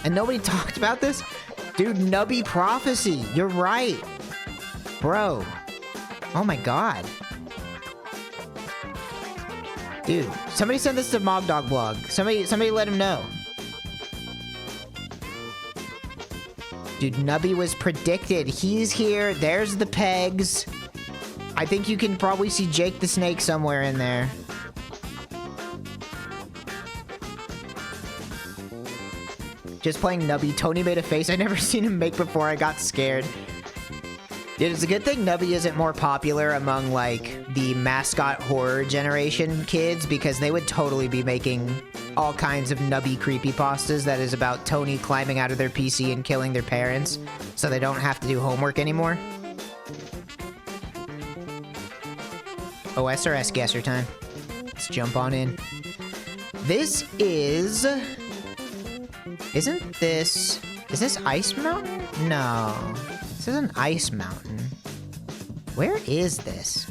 A: And nobody talked about this? Dude, Nubby prophecy. You're right. Bro. Oh my god. Dude, somebody send this to Mogdog blog. Somebody let him know. Dude, Nubby was predicted. He's here. There's the pegs. I think you can probably see Jake the Snake somewhere in there. Just playing Nubby. Tony made a face I never seen him make before. I got scared. Dude, it's a good thing Nubby isn't more popular among, like, the mascot horror generation kids, because they would totally be making all kinds of Nubby creepypastas that is about Tony climbing out of their PC and killing their parents, so they don't have to do homework anymore. OS or S guesser time. Let's jump on in. This is... Isn't this... Is this Ice Mountain? No. This is an Ice Mountain. Where is this?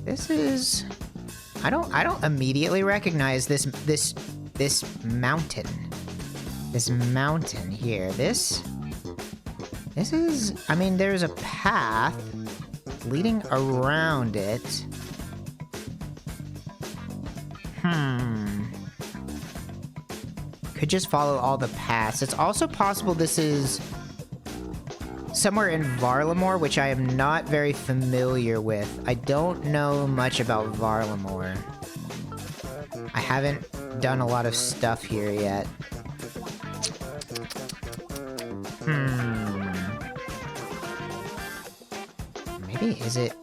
A: This is... I don't immediately recognize this mountain. This mountain here. This is... I mean, there's a path leading around it. Could just follow all the paths. It's also possible this is somewhere in Varlamore, which I am not very familiar with. I don't know much about Varlamore. I haven't done a lot of stuff here yet. Maybe, is it...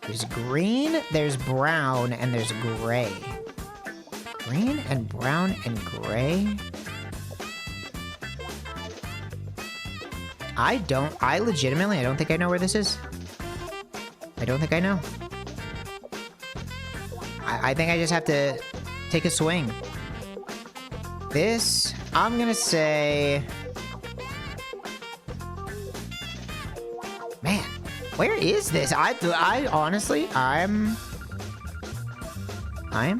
A: There's green, there's brown, and there's gray. Green and brown and gray? I legitimately don't think I know where this is. I don't think I know. I think I just have to take a swing. This, I'm gonna say... Man, where is this? I honestly, I am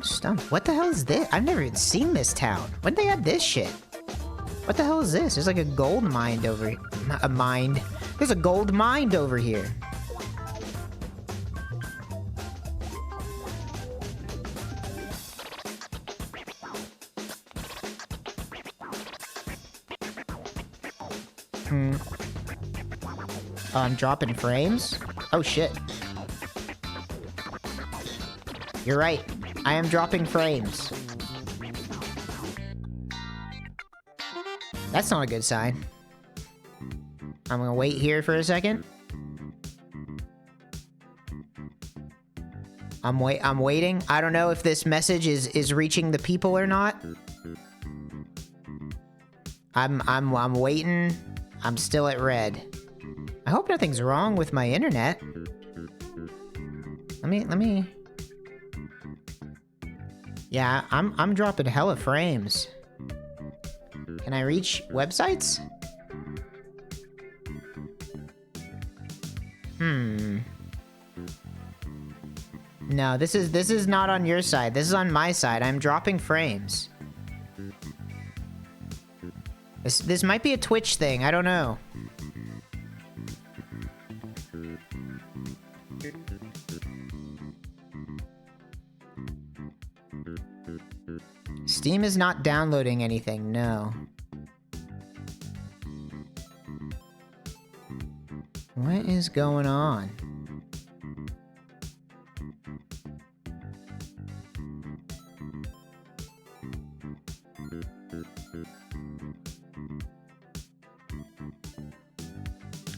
A: stumped. What the hell is this? I've never even seen this town. When did they have this shit? What the hell is this? There's like a gold mine over here. A mine. There's a gold mine over here. Oh, I'm dropping frames? Oh shit. You're right. I am dropping frames. That's not a good sign. I'm gonna wait here for a second. I'm waiting. I don't know if this message is reaching the people or not. I'm waiting. I'm still at red. I hope nothing's wrong with my internet. Let me... Yeah, I'm dropping hella frames. Can I reach websites? No, this is not on your side. This is on my side. I'm dropping frames. This might be a Twitch thing. I don't know. Steam is not downloading anything, no. What is going on?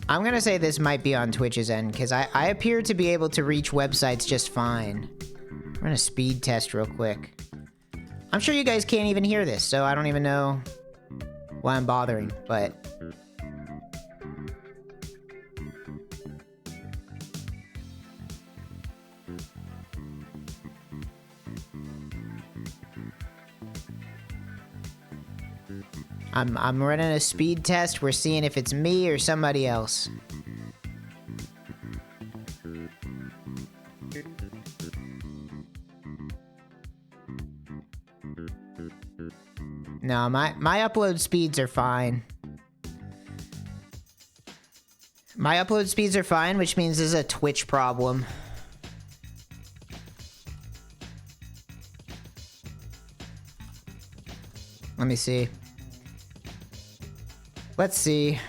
A: I'm gonna say this might be on Twitch's end, because I appear to be able to reach websites just fine. We're gonna speed test real quick. I'm sure you guys can't even hear this, so I don't even know why I'm bothering, but... I'm running a speed test. We're seeing if it's me or somebody else. No, my upload speeds are fine. My upload speeds are fine, which means this is a Twitch problem. Let me see. Let's see.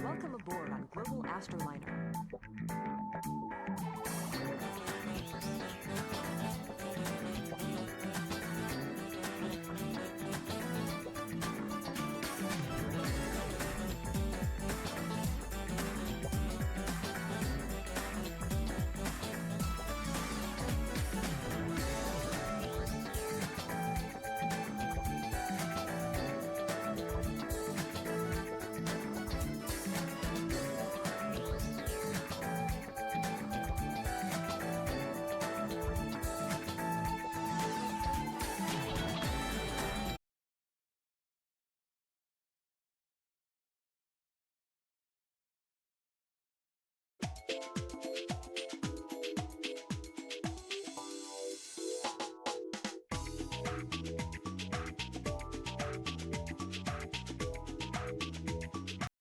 B: Welcome aboard on Global Astroliner.